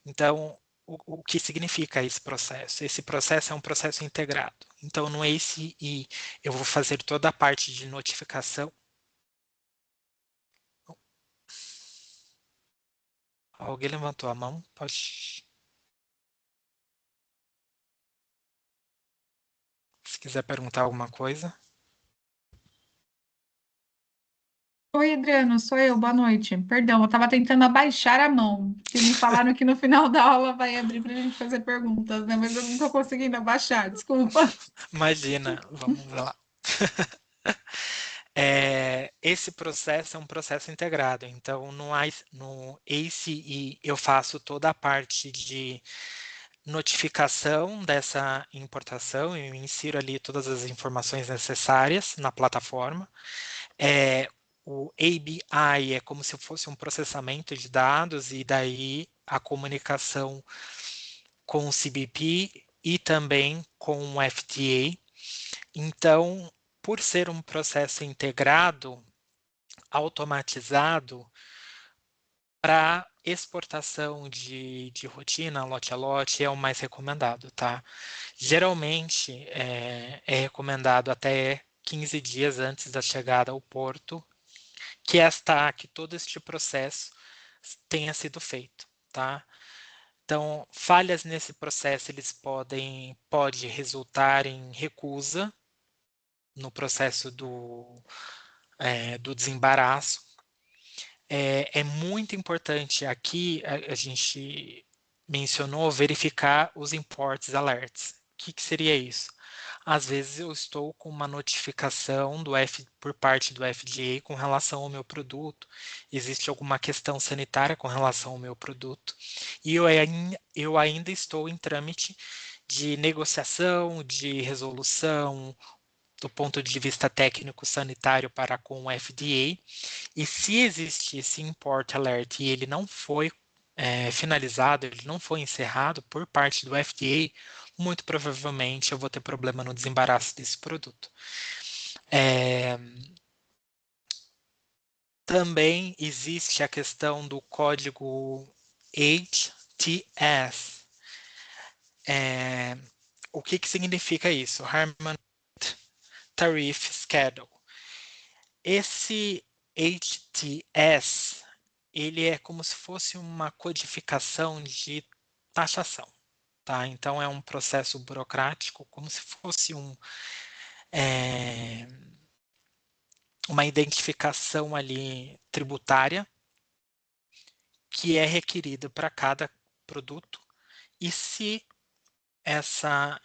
Então, o que significa esse processo? Esse processo é um processo integrado. Então, no ACE, eu vou fazer toda a parte de notificação. Alguém levantou a mão? Pode. Se quiser perguntar alguma coisa. Oi, Adriano, sou eu, boa noite. Perdão, eu estava tentando abaixar a mão, que me falaram que no final da aula vai abrir para a gente fazer perguntas, né? Mas eu não estou conseguindo abaixar, desculpa. Imagina, vamos lá. Esse processo é um processo integrado. Então, no ACE, eu faço toda a parte de notificação dessa importação, eu insiro ali todas as informações necessárias na plataforma. É, o ABI é como se fosse um processamento de dados e daí a comunicação com o CBP e também com o FDA. Então, por ser um processo integrado, automatizado, para exportação de rotina, lote a lote, é o mais recomendado, tá? Geralmente, é recomendado até 15 dias antes da chegada ao porto, que todo este processo tenha sido feito, tá? Então, falhas nesse processo, pode resultar em recusa no processo do desembaraço. É muito importante aqui, a gente mencionou verificar os imports alerts. Que seria isso? Às vezes eu estou com uma notificação por parte do FDA com relação ao meu produto, existe alguma questão sanitária com relação ao meu produto, e eu ainda estou em trâmite de negociação, de resolução, do ponto de vista técnico sanitário para com o FDA, e se existe esse import alert e ele não foi finalizado, ele não foi encerrado por parte do FDA, muito provavelmente eu vou ter problema no desembaraço desse produto. É, também existe a questão do código HTS. O que significa isso? Harmon Tariff Schedule. Esse HTS, ele é como se fosse uma codificação de taxação, tá? Então é um processo burocrático, como se fosse é, uma identificação ali tributária que é requerida para cada produto, e se essa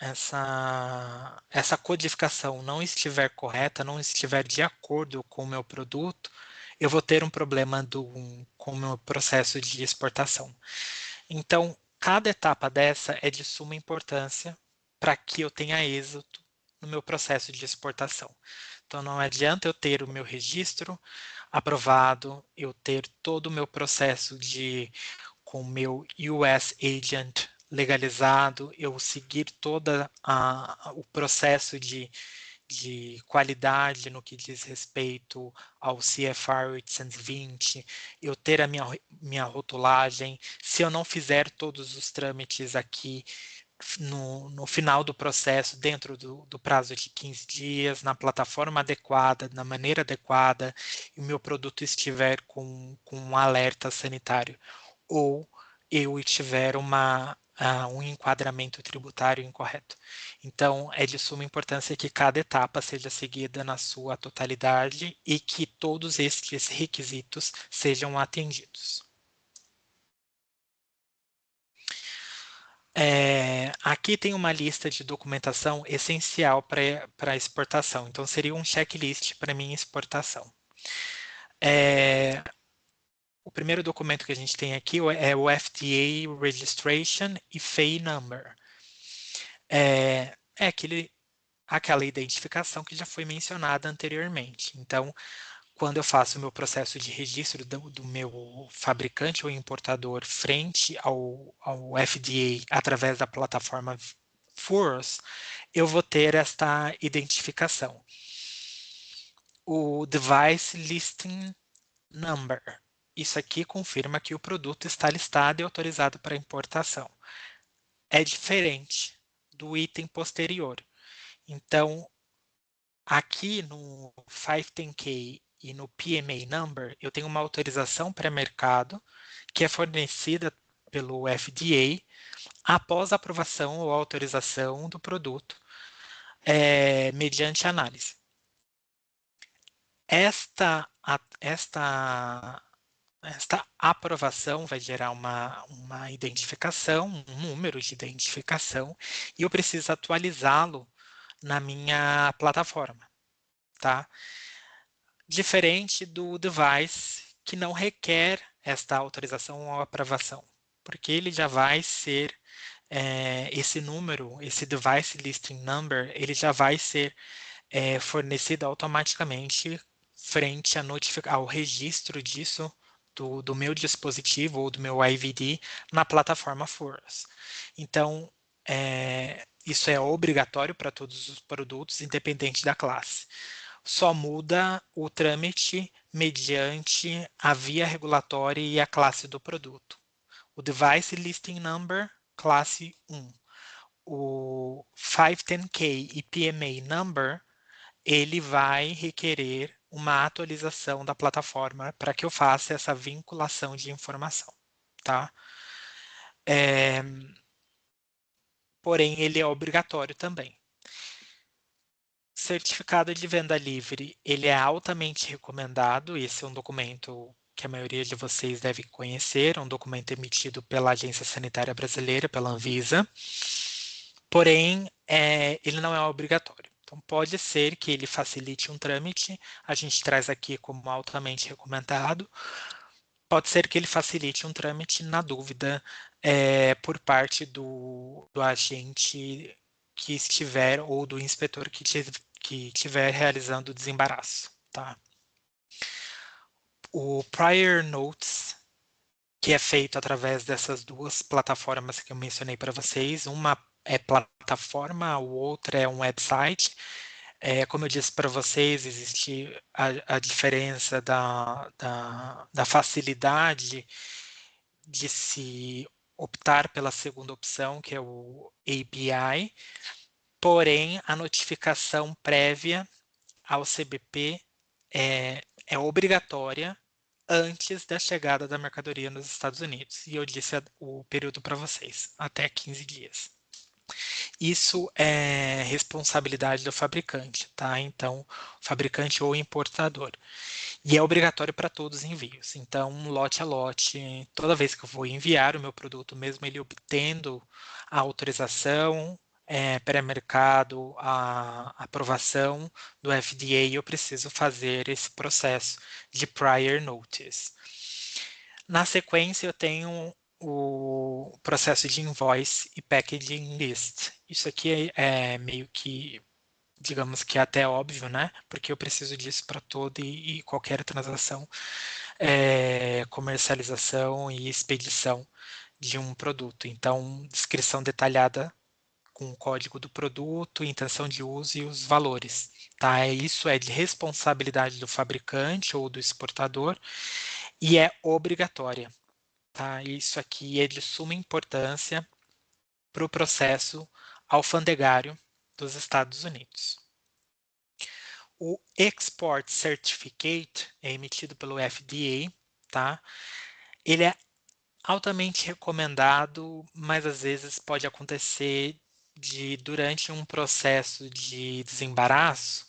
codificação não estiver correta, não estiver de acordo com o meu produto, eu vou ter um problema com o meu processo de exportação. Então, cada etapa dessa é de suma importância para que eu tenha êxito no meu processo de exportação. Então, não adianta eu ter o meu registro aprovado, eu ter todo o meu processo com o meu US Agent legalizado, eu seguir todo o processo de qualidade no que diz respeito ao CFR 820, eu ter a minha rotulagem. Se eu não fizer todos os trâmites aqui no final do processo, dentro do prazo de 15 dias, na plataforma adequada, na maneira adequada, e o meu produto estiver com um alerta sanitário, ou eu tiver um enquadramento tributário incorreto. Então, é de suma importância que cada etapa seja seguida na sua totalidade e que todos estes requisitos sejam atendidos. Aqui tem uma lista de documentação essencial para exportação. Então, seria um checklist para minha exportação. O primeiro documento que a gente tem aqui é o FDA Registration e FEI Number. É aquela identificação que já foi mencionada anteriormente. Então, quando eu faço o meu processo de registro do meu fabricante ou importador frente ao FDA através da plataforma FUROS, eu vou ter esta identificação. O Device Listing Number. Isso aqui confirma que o produto está listado e autorizado para importação. É diferente do item posterior. Então, aqui no 510K e no PMA Number, eu tenho uma autorização pré-mercado que é fornecida pelo FDA após a aprovação ou autorização do produto, mediante análise. Esta aprovação vai gerar uma identificação, um número de identificação, e eu preciso atualizá-lo na minha plataforma, tá? Diferente do device, que não requer esta autorização ou aprovação, porque ele já vai ser, esse número, esse device listing number, ele já vai ser fornecido automaticamente frente ao registro disso do meu dispositivo ou do meu IVD na plataforma FORAS. Então, isso é obrigatório para todos os produtos, independente da classe. Só muda o trâmite mediante a via regulatória e a classe do produto. O Device Listing Number, classe 1. O 510K e PMA Number, ele vai requerer uma atualização da plataforma para que eu faça essa vinculação de informação, tá? Porém, ele é obrigatório também. Certificado de venda livre, ele é altamente recomendado. Esse é um documento que a maioria de vocês deve conhecer, um documento emitido pela Agência Sanitária Brasileira, pela Anvisa. Porém, ele não é obrigatório. Então, pode ser que ele facilite um trâmite, a gente traz aqui como altamente recomendado. Pode ser que ele facilite um trâmite, na dúvida, por parte do agente que estiver ou do inspetor que estiver realizando o desembaraço, tá? O Prior Notes, que é feito através dessas duas plataformas que eu mencionei para vocês, uma é plataforma, o outro é um website. Como eu disse para vocês, existe a diferença da facilidade de se optar pela segunda opção, que é o API, porém a notificação prévia ao CBP é obrigatória antes da chegada da mercadoria nos Estados Unidos. E eu disse o período para vocês, até 15 dias. Isso é responsabilidade do fabricante, tá? Então, fabricante ou importador. E é obrigatório para todos os envios. Então, lote a lote, toda vez que eu vou enviar o meu produto, mesmo ele obtendo a autorização, pré-mercado, a aprovação do FDA, eu preciso fazer esse processo de prior notice. Na sequência, eu tenho o processo de invoice e packaging list. Isso aqui é meio que, digamos que é até óbvio, né? Porque eu preciso disso para toda e qualquer transação, comercialização e expedição de um produto. Então, descrição detalhada com o código do produto, intenção de uso e os valores. Tá? Isso é de responsabilidade do fabricante ou do exportador e é obrigatória. Tá? Isso aqui é de suma importância para o processo alfandegário dos Estados Unidos. O Export Certificate é emitido pelo FDA, tá? Ele é altamente recomendado, mas às vezes pode acontecer durante um processo de desembaraço.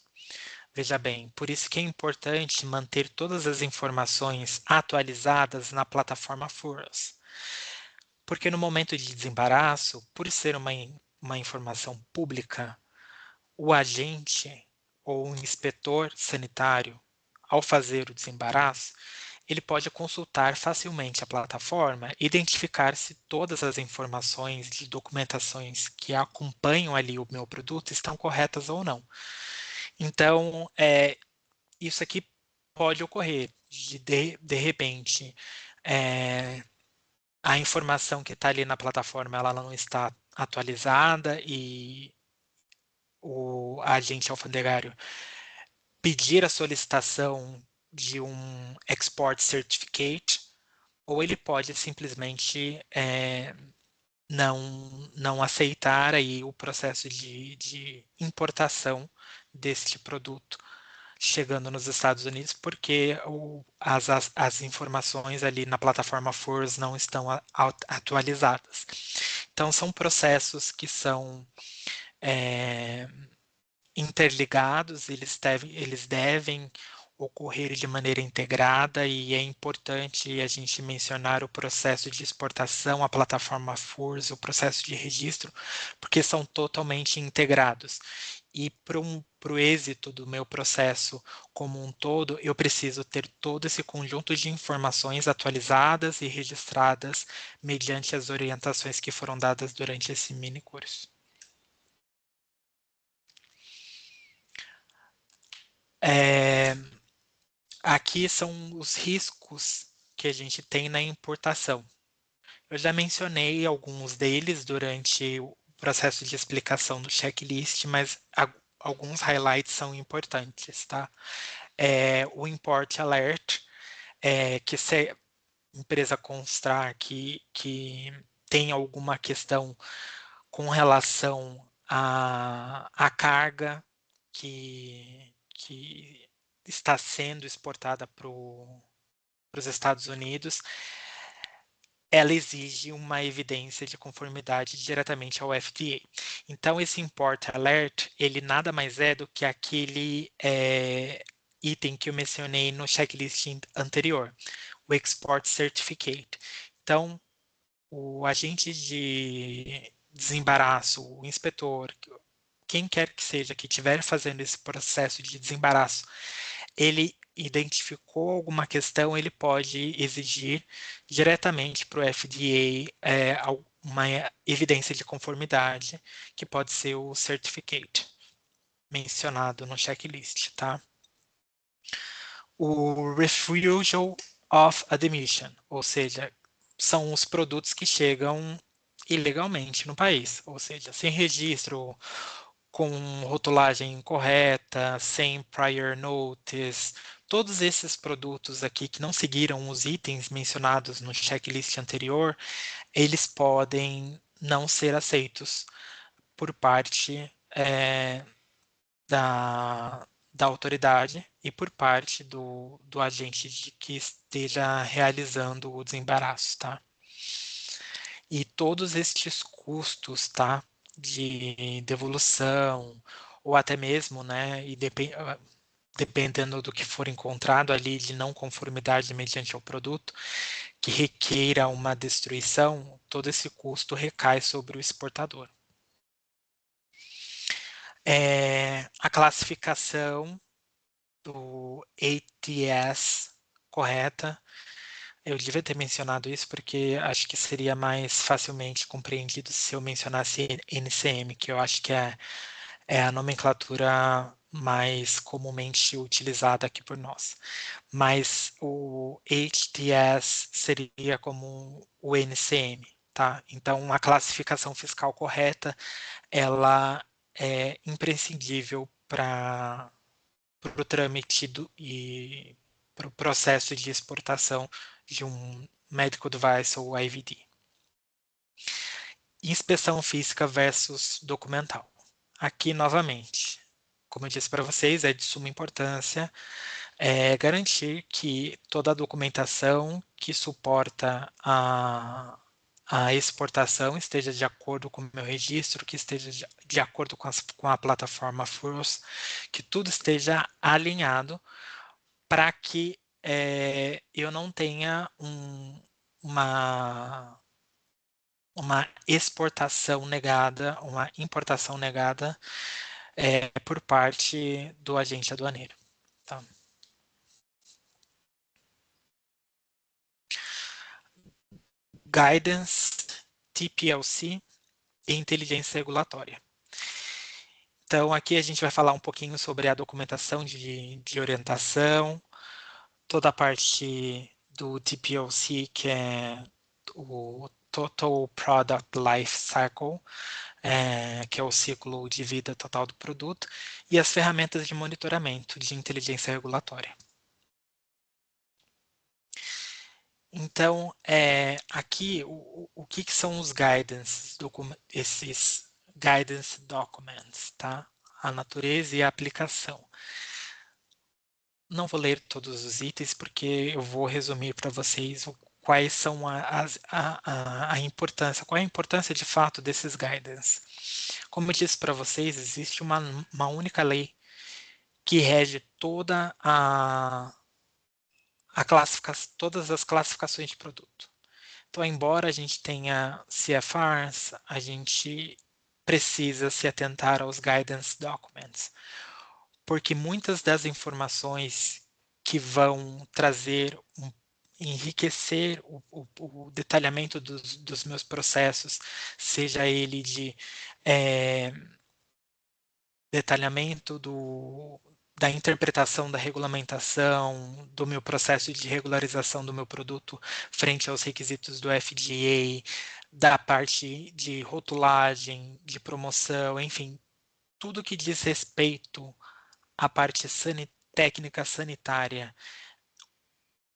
Veja bem, por isso que é importante manter todas as informações atualizadas na plataforma FUROS. Porque no momento de desembaraço, por ser uma informação pública, o agente ou o inspetor sanitário, ao fazer o desembaraço, ele pode consultar facilmente a plataforma, identificar se todas as informações de documentações que acompanham ali o meu produto estão corretas ou não. Então, isso aqui pode ocorrer de repente, é, a informação que está ali na plataforma ela não está atualizada e o agente alfandegário pedir a solicitação de um Export Certificate, ou ele pode simplesmente não aceitar aí o processo de importação deste produto chegando nos Estados Unidos, porque as informações ali na plataforma FORS não estão atualizadas. Então, são processos que são é, interligados, eles devem ocorrer de maneira integrada e é importante a gente mencionar o processo de exportação, a plataforma FORS, o processo de registro, porque são totalmente integrados. E para o êxito do meu processo como um todo, eu preciso ter todo esse conjunto de informações atualizadas e registradas mediante as orientações que foram dadas durante esse mini curso. É, Aqui são os riscos que a gente tem na importação. Eu já mencionei alguns deles durante o processo de explicação do checklist, mas alguns highlights são importantes, tá? O Import Alert, que se a empresa constar que tem alguma questão com relação à carga que está sendo exportada para os Estados Unidos, ela exige uma evidência de conformidade diretamente ao FDA. Então, esse Import Alert, ele nada mais é do que aquele item que eu mencionei no checklist anterior, o Export Certificate. Então, o agente de desembaraço, o inspetor, quem quer que seja que estiver fazendo esse processo de desembaraço, ele identificou alguma questão, ele pode exigir diretamente para o FDA uma evidência de conformidade, que pode ser o certificate mencionado no checklist, tá? O refusal of admission, ou seja, são os produtos que chegam ilegalmente no país, ou seja, sem registro, com rotulagem incorreta, sem prior notice, todos esses produtos aqui que não seguiram os itens mencionados no checklist anterior, eles podem não ser aceitos por parte da autoridade e por parte do agente que esteja realizando o desembaraço, tá? E todos estes custos, tá? De devolução, ou até mesmo, né? Dependendo do que for encontrado ali de não conformidade mediante o produto, que requeira uma destruição, todo esse custo recai sobre o exportador. A classificação do ATS correta. Eu devia ter mencionado isso porque acho que seria mais facilmente compreendido se eu mencionasse NCM, que eu acho que é a nomenclatura mais comumente utilizada aqui por nós. Mas o HTS seria como o NCM, tá? Então, a classificação fiscal correta, ela é imprescindível para o trâmite e para o processo de exportação de um medical device ou IVD. Inspeção física versus documental. Aqui, novamente, como eu disse para vocês, é de suma importância garantir que toda a documentação que suporta a exportação esteja de acordo com o meu registro, que esteja de acordo com a plataforma FUROS, que tudo esteja alinhado para que eu não tenha uma uma exportação negada, uma importação negada por parte do agente aduaneiro. Tá? Guidance, TPLC e inteligência regulatória. Então, aqui a gente vai falar um pouquinho sobre a documentação de orientação, toda a parte do TPLC, que é o Total Product Life Cycle, que é o ciclo de vida total do produto, e as ferramentas de monitoramento de inteligência regulatória. Então, aqui, o que são os guidance, esses guidance documents, tá? A natureza e a aplicação. Não vou ler todos os itens, porque eu vou resumir para vocês quais são a importância, qual é a importância de fato desses guidance. Como eu disse para vocês, existe uma única lei que rege toda todas as classificações de produto. Então, embora a gente tenha CFRs, a gente precisa se atentar aos guidance documents, porque muitas das informações que vão trazer, enriquecer o detalhamento dos meus processos, seja ele de detalhamento da interpretação da regulamentação, do meu processo de regularização do meu produto frente aos requisitos do FDA, da parte de rotulagem, de promoção, enfim, tudo que diz respeito à parte técnica sanitária.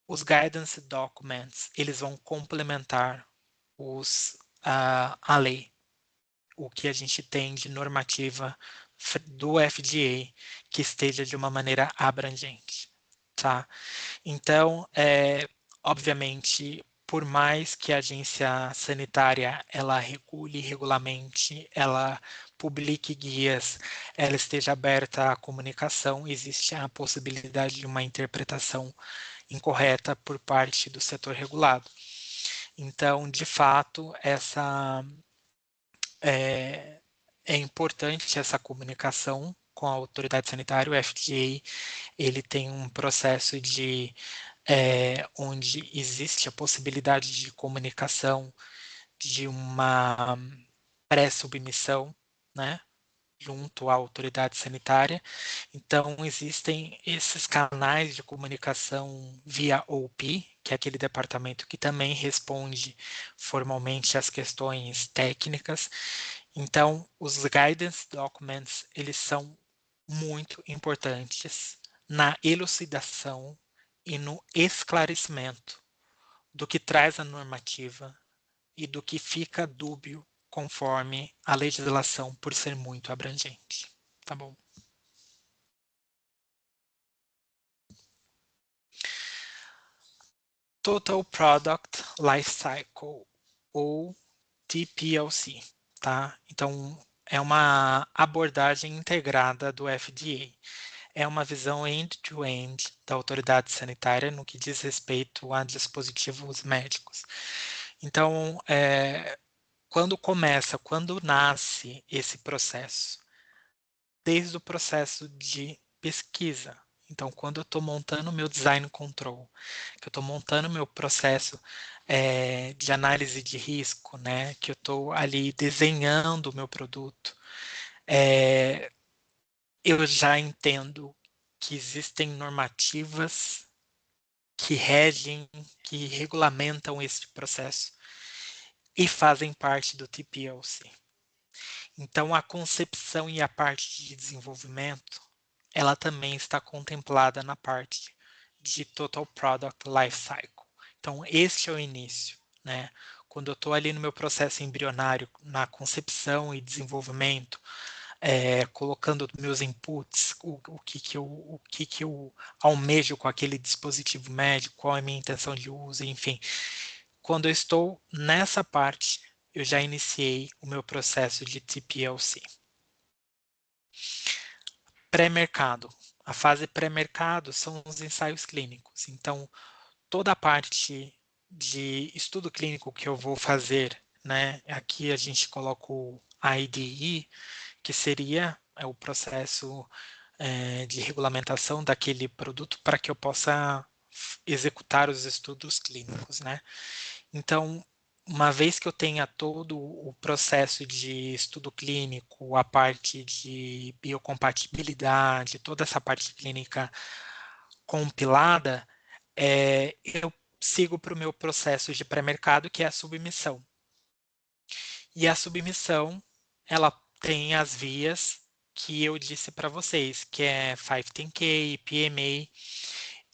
Os guidance documents, eles vão complementar a lei, o que a gente tem de normativa do FDA que esteja de uma maneira abrangente, tá? Então, obviamente, por mais que a agência sanitária ela regule, regulamente, ela publique guias, ela esteja aberta à comunicação, existe a possibilidade de uma interpretação incorreta por parte do setor regulado. Então, de fato, é importante essa comunicação com a autoridade sanitária. O FDA ele tem um processo onde existe a possibilidade de comunicação de uma pré-submissão, né, junto à autoridade sanitária. Então, existem esses canais de comunicação via OP, que é aquele departamento que também responde formalmente às questões técnicas. Então, os guidance documents, eles são muito importantes na elucidação e no esclarecimento do que traz a normativa e do que fica dúbio conforme a legislação por ser muito abrangente. Tá bom? Total Product Life Cycle, ou TPLC, tá? Então, é uma abordagem integrada do FDA. É uma visão end-to-end da autoridade sanitária no que diz respeito a dispositivos médicos. Então, quando nasce esse processo? Desde o processo de pesquisa. Então, quando eu estou montando o meu design control, que eu estou montando o meu processo de análise de risco, né, que eu estou ali desenhando o meu produto, eu já entendo que existem normativas que regem, que regulamentam esse processo e fazem parte do TPLC. Então, a concepção e a parte de desenvolvimento, ela também está contemplada na parte de Total Product Life Cycle. Então, este é o início, né? Quando eu estou ali no meu processo embrionário, na concepção e desenvolvimento, colocando meus inputs, o que eu almejo com aquele dispositivo médico, qual é a minha intenção de uso, enfim. Quando eu estou nessa parte, eu já iniciei o meu processo de TPLC. Pré-mercado. A fase pré-mercado são os ensaios clínicos. Então, toda a parte de estudo clínico que eu vou fazer né? Aqui a gente coloca o IDE, que seria o processo de regulamentação daquele produto para que eu possa executar os estudos clínicos, né? Então, uma vez que eu tenha todo o processo de estudo clínico, a parte de biocompatibilidade, toda essa parte clínica compilada, eu sigo para o meu processo de pré-mercado, que é a submissão. E a submissão, ela tem as vias que eu disse para vocês, que é 510K, PMA,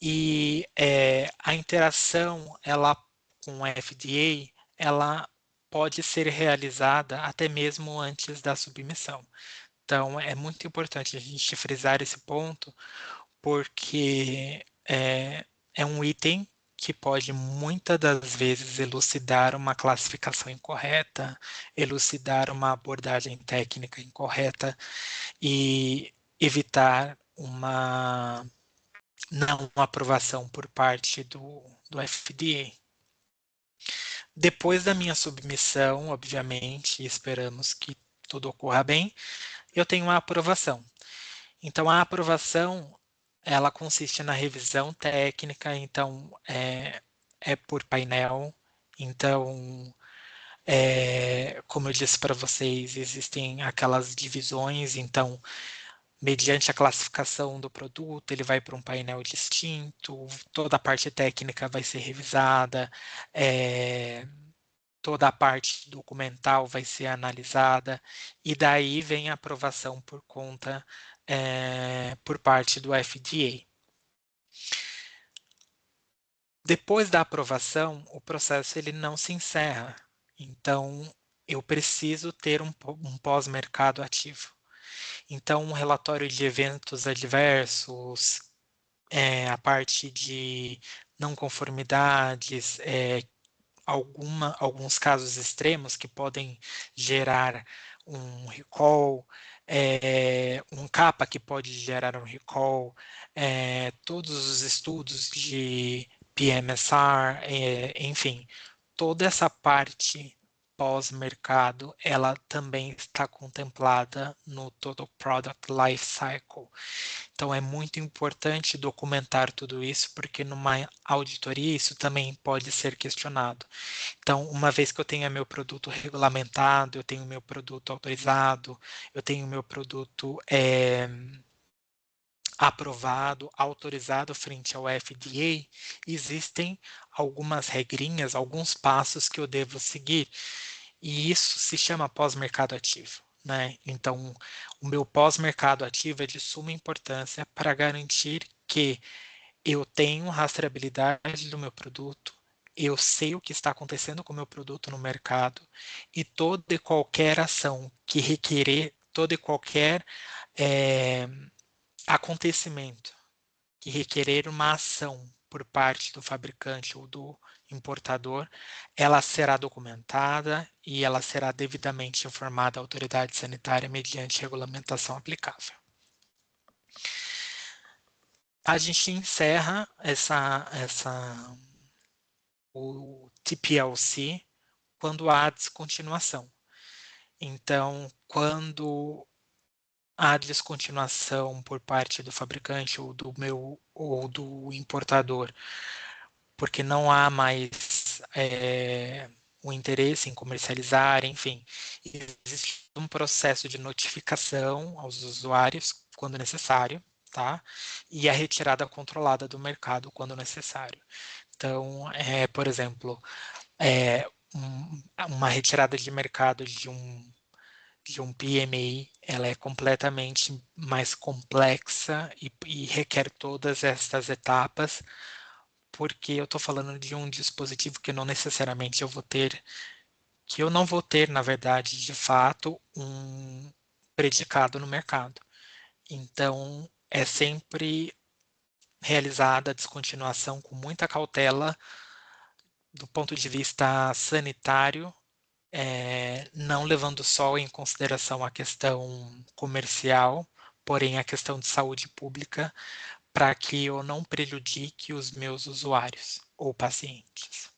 e a interação ela, com a FDA, ela pode ser realizada até mesmo antes da submissão. Então, é muito importante a gente frisar esse ponto, porque é um item que pode muitas das vezes elucidar uma classificação incorreta, elucidar uma abordagem técnica incorreta e evitar uma não aprovação por parte do FDA. Depois da minha submissão, obviamente, esperamos que tudo ocorra bem, eu tenho uma aprovação. Então, a aprovação, ela consiste na revisão técnica, então, é por painel. Então, como eu disse para vocês, existem aquelas divisões, então, mediante a classificação do produto, ele vai para um painel distinto, toda a parte técnica vai ser revisada, toda a parte documental vai ser analisada, e daí vem a aprovação por conta, por parte do FDA. Depois da aprovação, o processo ele não se encerra. Então, eu preciso ter um pós-mercado ativo. Então, um relatório de eventos adversos, a parte de não conformidades, alguns casos extremos que podem gerar um recall, um CAPA que pode gerar um recall, todos os estudos de PMSR, enfim, toda essa parte pós-mercado, ela também está contemplada no Total Product Life Cycle. Então, é muito importante documentar tudo isso, porque numa auditoria isso também pode ser questionado. Então, uma vez que eu tenha meu produto regulamentado, eu tenho meu produto autorizado, eu tenho meu produto aprovado, autorizado frente ao FDA, existem algumas regrinhas, alguns passos que eu devo seguir, e isso se chama pós-mercado ativo. Né? Então, o meu pós-mercado ativo é de suma importância para garantir que eu tenho rastreabilidade do meu produto, eu sei o que está acontecendo com o meu produto no mercado e toda e qualquer ação que requerer, todo e qualquer acontecimento que requerer uma ação por parte do fabricante ou do importador, ela será documentada e ela será devidamente informada à autoridade sanitária mediante regulamentação aplicável. A gente encerra o TPLC quando há descontinuação. Então, quando há descontinuação por parte do fabricante ou do importador, porque não há mais o interesse em comercializar, enfim, existe um processo de notificação aos usuários quando necessário, tá? E a retirada controlada do mercado quando necessário. Então, por exemplo, uma retirada de mercado de um PMI, ela é completamente mais complexa e requer todas estas etapas, porque eu estou falando de um dispositivo que não necessariamente eu vou ter, que eu não vou ter, na verdade, de fato, um predicado no mercado. Então, é sempre realizada a descontinuação com muita cautela do ponto de vista sanitário, não levando só em consideração a questão comercial, porém a questão de saúde pública, para que eu não prejudique os meus usuários ou pacientes.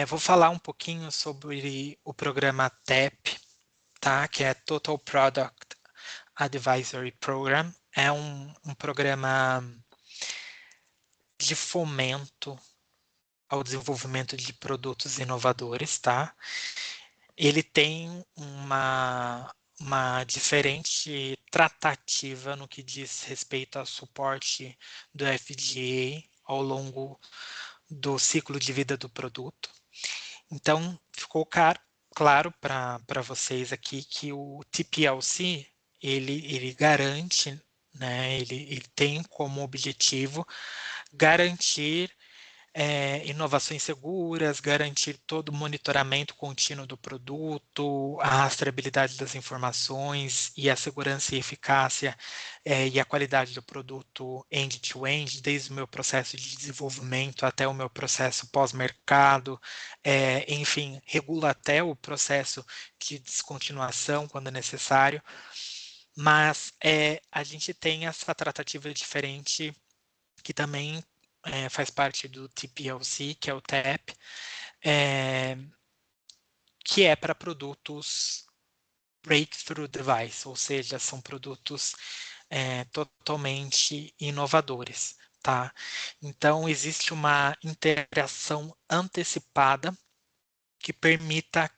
Vou falar um pouquinho sobre o programa TAP, tá? Que é Total Product Advisory Program. É um programa de fomento ao desenvolvimento de produtos inovadores, tá? Ele tem uma diferente tratativa no que diz respeito ao suporte do FDA ao longo do ciclo de vida do produto. Então, ficou claro para vocês aqui que o TPLC, ele garante, né, ele tem como objetivo garantir inovações seguras, garantir todo o monitoramento contínuo do produto, a rastreabilidade das informações e a segurança e eficácia e a qualidade do produto end-to-end, desde o meu processo de desenvolvimento até o meu processo pós-mercado, enfim, regula até o processo de descontinuação quando necessário, mas a gente tem essa tratativa diferente que também faz parte do TPLC, que é o TAP, que é para produtos Breakthrough Device, ou seja, são produtos totalmente inovadores. Tá? Então, existe uma interação antecipada que permite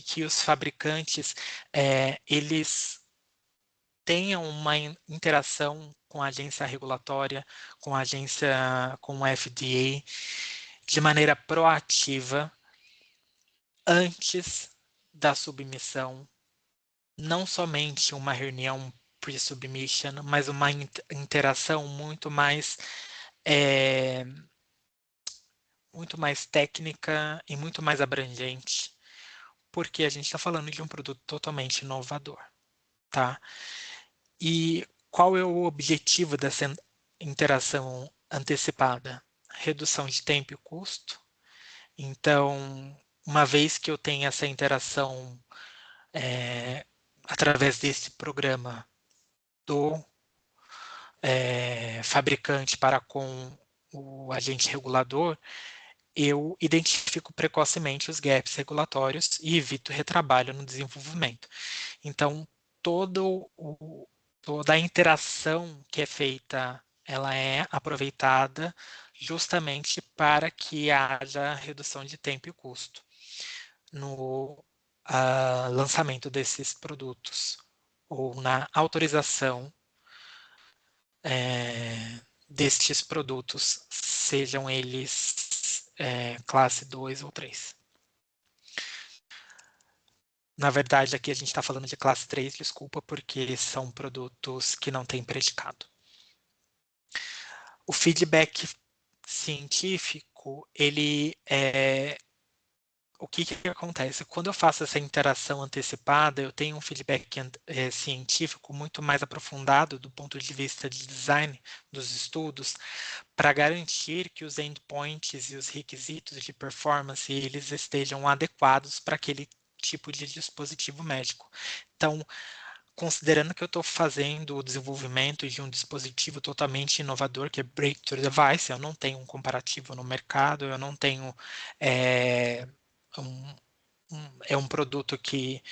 que os fabricantes eles tenham uma interação com a agência regulatória, com a agência, com o FDA, de maneira proativa, antes da submissão, não somente uma reunião pre-submission, mas uma interação muito mais técnica e muito mais abrangente, porque a gente está falando de um produto totalmente inovador, tá? E qual é o objetivo dessa interação antecipada? Redução de tempo e custo. Então, uma vez que eu tenho essa interação através desse programa do fabricante para com o agente regulador, eu identifico precocemente os gaps regulatórios e evito retrabalho no desenvolvimento. Então, toda a interação que é feita, ela é aproveitada justamente para que haja redução de tempo e custo no lançamento desses produtos ou na autorização destes produtos, sejam eles classe 2 ou 3. Na verdade, aqui a gente está falando de classe 3, desculpa, porque são produtos que não têm predicado. O feedback científico, ele o que acontece? Quando eu faço essa interação antecipada, eu tenho um feedback científico muito mais aprofundado do ponto de vista de design dos estudos, para garantir que os endpoints e os requisitos de performance eles estejam adequados para aquele tipo de dispositivo médico. Então, considerando que eu estou fazendo o desenvolvimento de um dispositivo totalmente inovador, que é Breakthrough Device, eu não tenho um comparativo no mercado, eu não tenho um produto que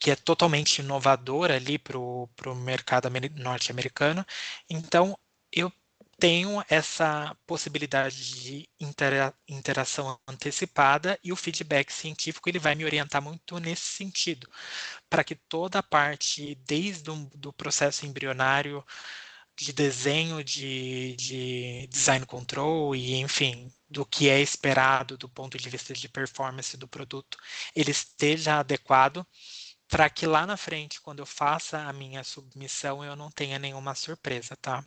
é totalmente inovador ali para o mercado norte-americano. Então, eu tenho essa possibilidade de interação antecipada e o feedback científico ele vai me orientar muito nesse sentido, para que toda a parte, desde do processo embrionário, de desenho, de design control e, enfim, do que é esperado do ponto de vista de performance do produto, ele esteja adequado para que lá na frente, quando eu faça a minha submissão, eu não tenha nenhuma surpresa, tá?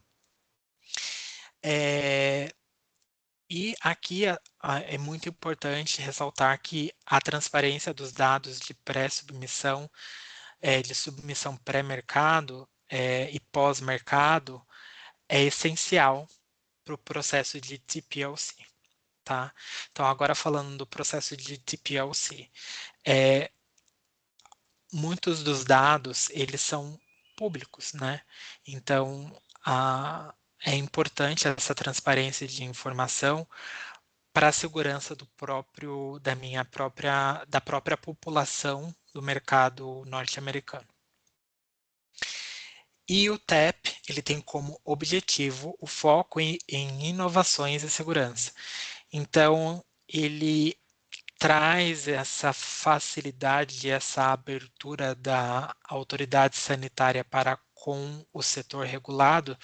E aqui é muito importante ressaltar que a transparência dos dados de pré-submissão, de submissão pré-mercado e pós-mercado é essencial para o processo de TPLC, tá? Então, agora falando do processo de TPLC, muitos dos dados, eles são públicos, né? Então, é importante essa transparência de informação para a segurança da própria população do mercado norte-americano. E o TAP, ele tem como objetivo o foco em inovações e segurança. Então, ele traz essa facilidade, essa abertura da autoridade sanitária para com o setor regulado,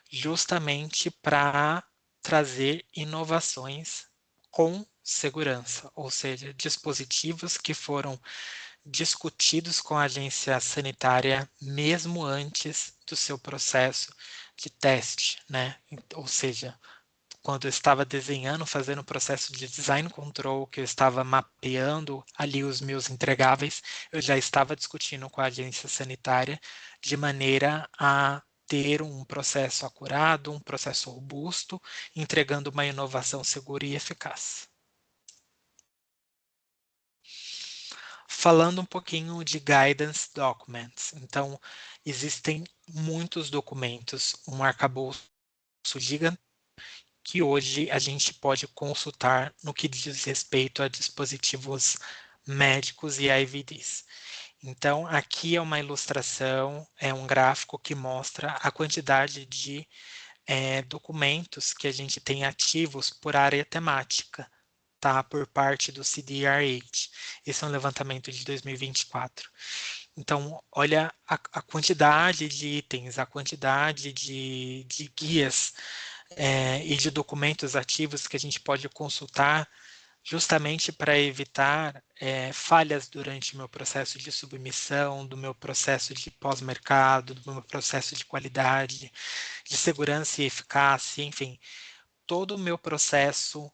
justamente para trazer inovações com segurança, ou seja, dispositivos que foram discutidos com a agência sanitária mesmo antes do seu processo de teste, né? Ou seja, quando eu estava desenhando, fazendo o processo de design control, que eu estava mapeando ali os meus entregáveis, eu já estava discutindo com a agência sanitária de maneira a ter um processo acurado, um processo robusto, entregando uma inovação segura e eficaz. Falando um pouquinho de guidance documents. Então, existem muitos documentos, um arcabouço gigante que hoje a gente pode consultar no que diz respeito a dispositivos médicos e IVDs. Então, aqui é uma ilustração, é um gráfico que mostra a quantidade de documentos que a gente tem ativos por área temática, tá? Por parte do CDRH. Esse é um levantamento de 2024. Então, olha a quantidade de itens, a quantidade de guias e de documentos ativos que a gente pode consultar justamente para evitar falhas durante o meu processo de submissão, do meu processo de pós-mercado, do meu processo de qualidade, de segurança e eficácia, enfim, todo o meu processo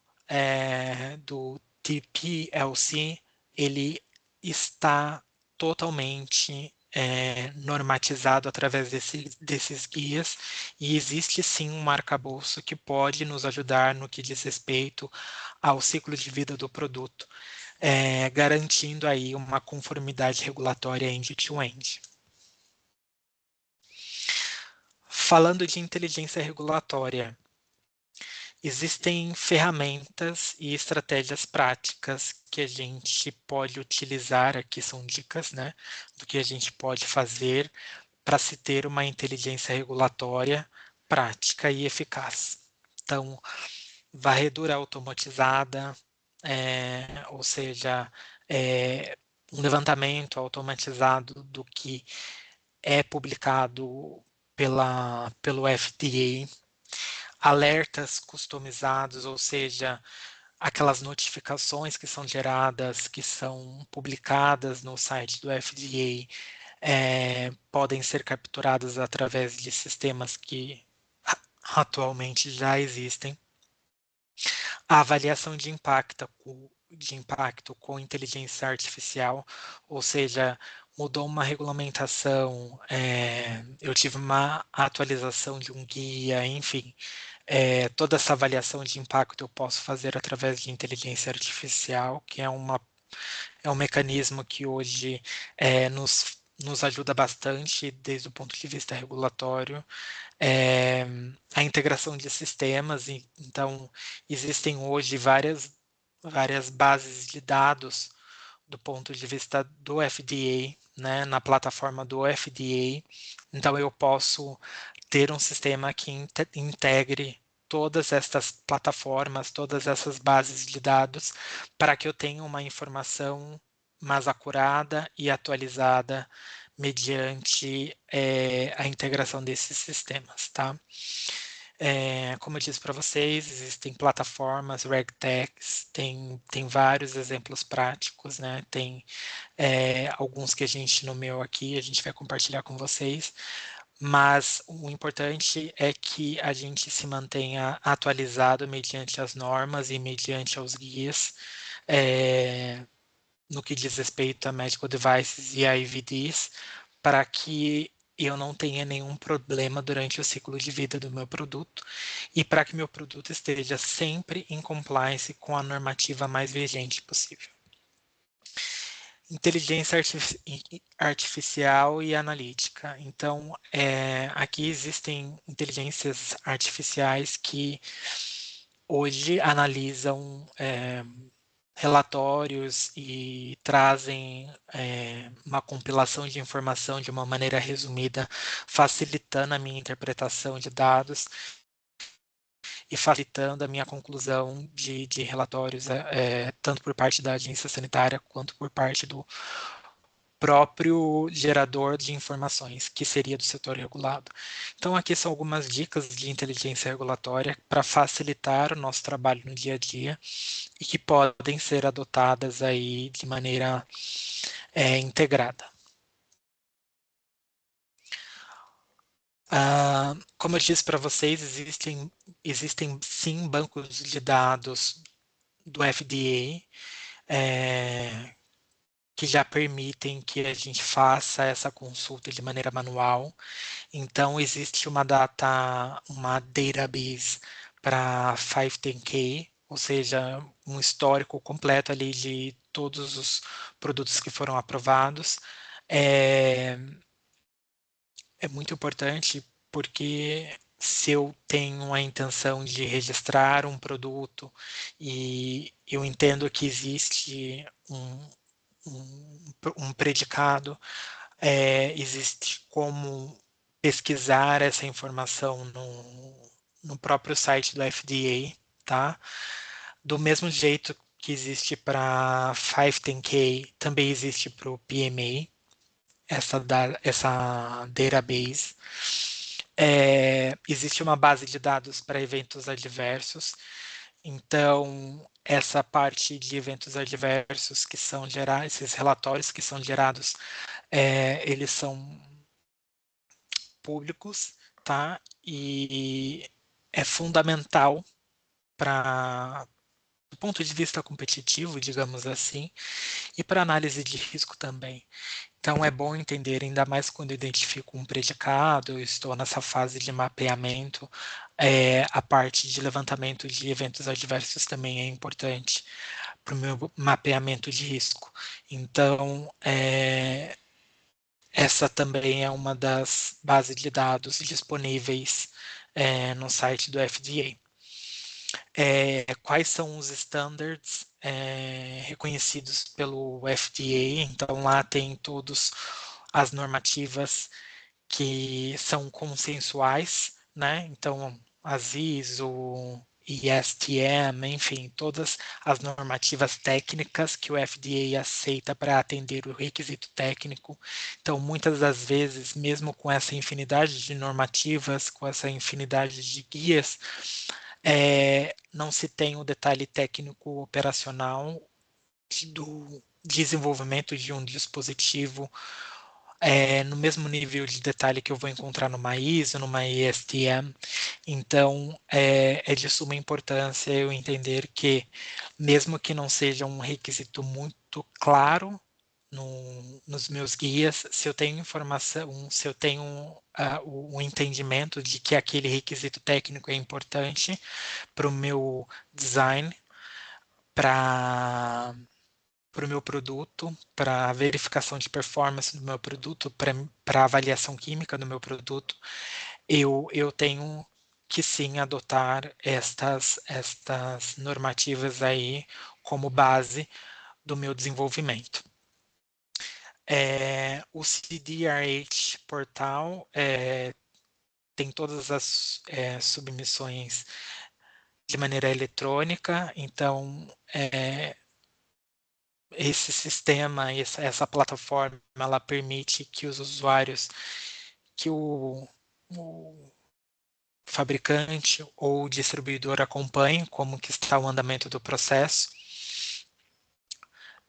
do TPLC, ele está totalmente normatizado através desses guias e existe sim um arcabouço que pode nos ajudar no que diz respeito ao ciclo de vida do produto, garantindo aí uma conformidade regulatória end-to-end. Falando de inteligência regulatória, existem ferramentas e estratégias práticas que a gente pode utilizar, aqui são dicas, né, do que a gente pode fazer para se ter uma inteligência regulatória prática e eficaz. Então, varredura automatizada, ou seja, um levantamento automatizado do que é publicado pelo FDA, alertas customizados, ou seja, aquelas notificações que são geradas, que são publicadas no site do FDA, podem ser capturadas através de sistemas que atualmente já existem. A avaliação de impacto com inteligência artificial, ou seja, mudou uma regulamentação, eu tive uma atualização de um guia, enfim, toda essa avaliação de impacto eu posso fazer através de inteligência artificial, que é um mecanismo que hoje nos ajuda bastante desde o ponto de vista regulatório. É, a integração de sistemas, então existem hoje várias bases de dados do ponto de vista do FDA, né, na plataforma do FDA, então eu posso ter um sistema que integre todas estas plataformas, todas essas bases de dados, para que eu tenha uma informação mais acurada e atualizada mediante a integração desses sistemas, tá? Como eu disse para vocês, existem plataformas, RegTechs, tem vários exemplos práticos, né? Tem alguns que a gente nomeou aqui, a gente vai compartilhar com vocês, mas o importante é que a gente se mantenha atualizado mediante as normas e mediante os guias, no que diz respeito a medical devices e a IVDs, para que eu não tenha nenhum problema durante o ciclo de vida do meu produto e para que meu produto esteja sempre em compliance com a normativa mais vigente possível. Inteligência artificial e analítica. Então, aqui existem inteligências artificiais que hoje analisam relatórios e trazem uma compilação de informação de uma maneira resumida, facilitando a minha interpretação de dados e facilitando a minha conclusão de relatórios, tanto por parte da agência sanitária quanto por parte do próprio gerador de informações, que seria do setor regulado. Então, aqui são algumas dicas de inteligência regulatória para facilitar o nosso trabalho no dia a dia e que podem ser adotadas aí de maneira integrada. Como eu disse para vocês, existem sim bancos de dados do FDA que já permitem que a gente faça essa consulta de maneira manual. Então, existe uma database para 510K, ou seja, um histórico completo ali de todos os produtos que foram aprovados. É muito importante porque se eu tenho a intenção de registrar um produto e eu entendo que existe um predicado, existe como pesquisar essa informação no próprio site do FDA, tá? Do mesmo jeito que existe para 510K, também existe para o PMA, essa database. Existe uma base de dados para eventos adversos, então essa parte de eventos adversos que são gerados, esses relatórios que são gerados, eles são públicos, tá? E é fundamental para do ponto de vista competitivo, digamos assim, e para análise de risco também. Então, é bom entender, ainda mais quando eu identifico um predicado, eu estou nessa fase de mapeamento, a parte de levantamento de eventos adversos também é importante para o meu mapeamento de risco. Então, essa também é uma das bases de dados disponíveis no site do FDA. Quais são os standards reconhecidos pelo FDA? Então, lá tem todas as normativas que são consensuais, né? Então, as ISO, ISTM, enfim, todas as normativas técnicas que o FDA aceita para atender o requisito técnico. Então, muitas das vezes, mesmo com essa infinidade de normativas, com essa infinidade de guias, não se tem o detalhe técnico operacional do desenvolvimento de um dispositivo no mesmo nível de detalhe que eu vou encontrar numa ISO, numa ISTM. Então, é de suma importância eu entender que, mesmo que não seja um requisito muito claro nos meus guias, se eu tenho informação, se eu tenho o entendimento de que aquele requisito técnico é importante para o meu design, para o meu produto, para a verificação de performance do meu produto, para a avaliação química do meu produto, eu tenho que sim adotar estas normativas aí como base do meu desenvolvimento. O CDRH portal tem todas as submissões de maneira eletrônica, então esse sistema, essa plataforma, ela permite que os usuários, que o fabricante ou o distribuidor acompanhem como que está o andamento do processo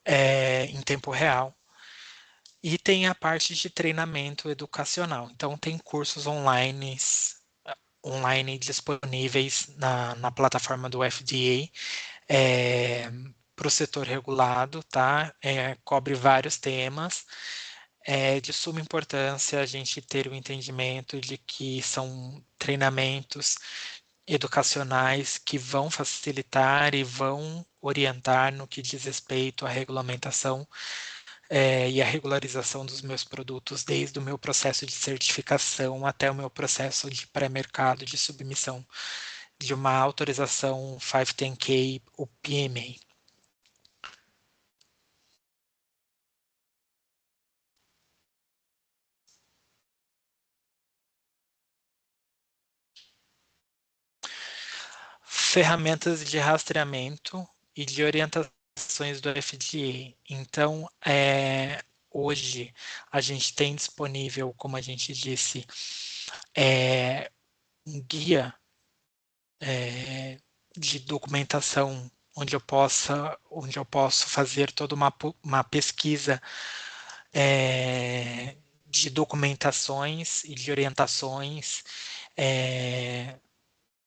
em tempo real. E tem a parte de treinamento educacional. Então, tem cursos online disponíveis na plataforma do FDA para o setor regulado, tá? Cobre vários temas. É de suma importância a gente ter o entendimento de que são treinamentos educacionais que vão facilitar e vão orientar no que diz respeito à regulamentação e à regularização dos meus produtos, desde o meu processo de certificação até o meu processo de pré-mercado de submissão de uma autorização 510K, o PMA. Ferramentas de rastreamento e de orientações do FDA. Então, hoje a gente tem disponível, como a gente disse, um guia de documentação onde eu posso fazer toda uma pesquisa de documentações e de orientações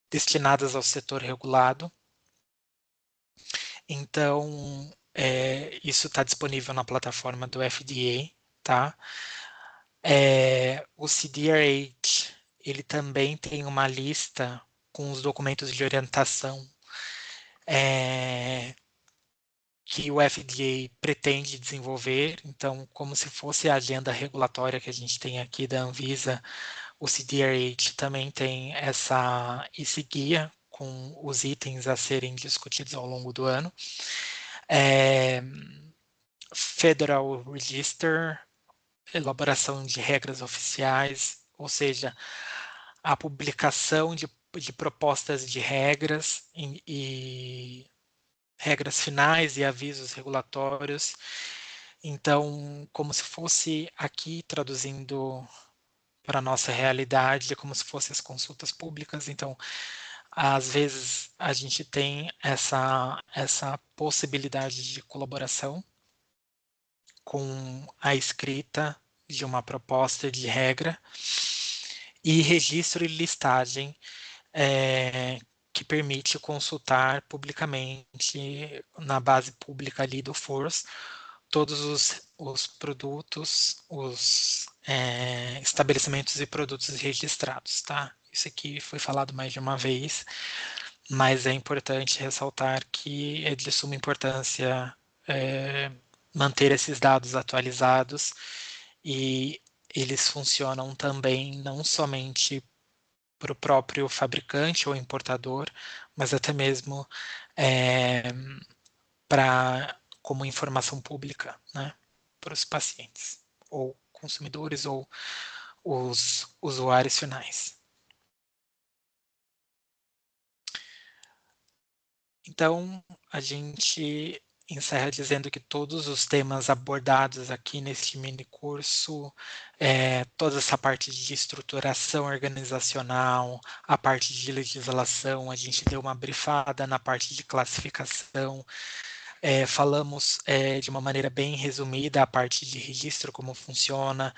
destinadas ao setor regulado. Então, isso está disponível na plataforma do FDA, tá? O CDRH, ele também tem uma lista com os documentos de orientação que o FDA pretende desenvolver. Então, como se fosse a agenda regulatória que a gente tem aqui da Anvisa, o CDRH também tem esse guia com os itens a serem discutidos ao longo do ano. Federal Register, elaboração de regras oficiais, ou seja, a publicação de propostas de regras e regras finais e avisos regulatórios. Então, como se fosse aqui traduzindo para a nossa realidade, como se fossem as consultas públicas. Então, às vezes a gente tem essa possibilidade de colaboração com a escrita de uma proposta de regra e registro e listagem que permite consultar publicamente na base pública ali do FORS todos os produtos, os estabelecimentos e produtos registrados, tá? Isso aqui foi falado mais de uma vez, mas é importante ressaltar que é de suma importância manter esses dados atualizados e eles funcionam também não somente para o próprio fabricante ou importador, mas até mesmo como informação pública, né, para os pacientes, ou consumidores, ou os usuários finais. Então, a gente encerra dizendo que todos os temas abordados aqui neste mini curso, toda essa parte de estruturação organizacional, a parte de legislação, a gente deu uma brifada na parte de classificação, falamos de uma maneira bem resumida a parte de registro, como funciona,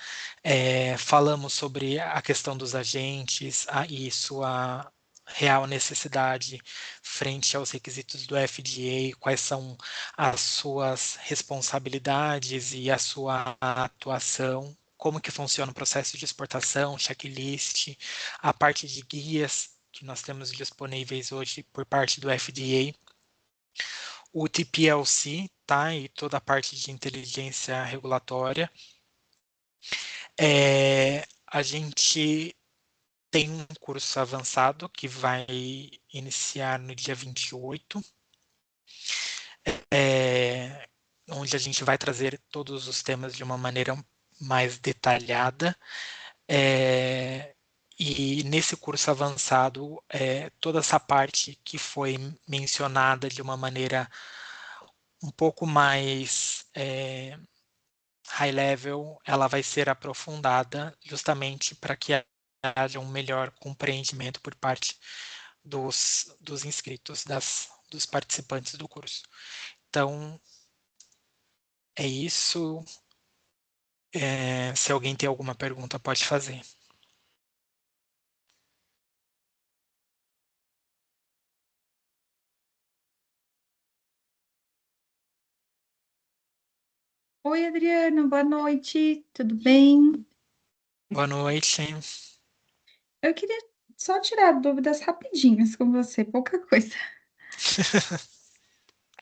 falamos sobre a questão dos agentes e sua real necessidade frente aos requisitos do FDA, quais são as suas responsabilidades e a sua atuação, como que funciona o processo de exportação, checklist, a parte de guias que nós temos disponíveis hoje por parte do FDA, o TPLC, tá? E toda a parte de inteligência regulatória. A gente tem um curso avançado que vai iniciar no dia 28, onde a gente vai trazer todos os temas de uma maneira mais detalhada. E nesse curso avançado, toda essa parte que foi mencionada de uma maneira um pouco mais high level, ela vai ser aprofundada justamente para que haja um melhor compreendimento por parte dos inscritos, dos participantes do curso. Então, é isso. Se alguém tem alguma pergunta, pode fazer. Oi, Adriano, boa noite, tudo bem? Boa noite. Eu queria só tirar dúvidas rapidinhas com você, pouca coisa.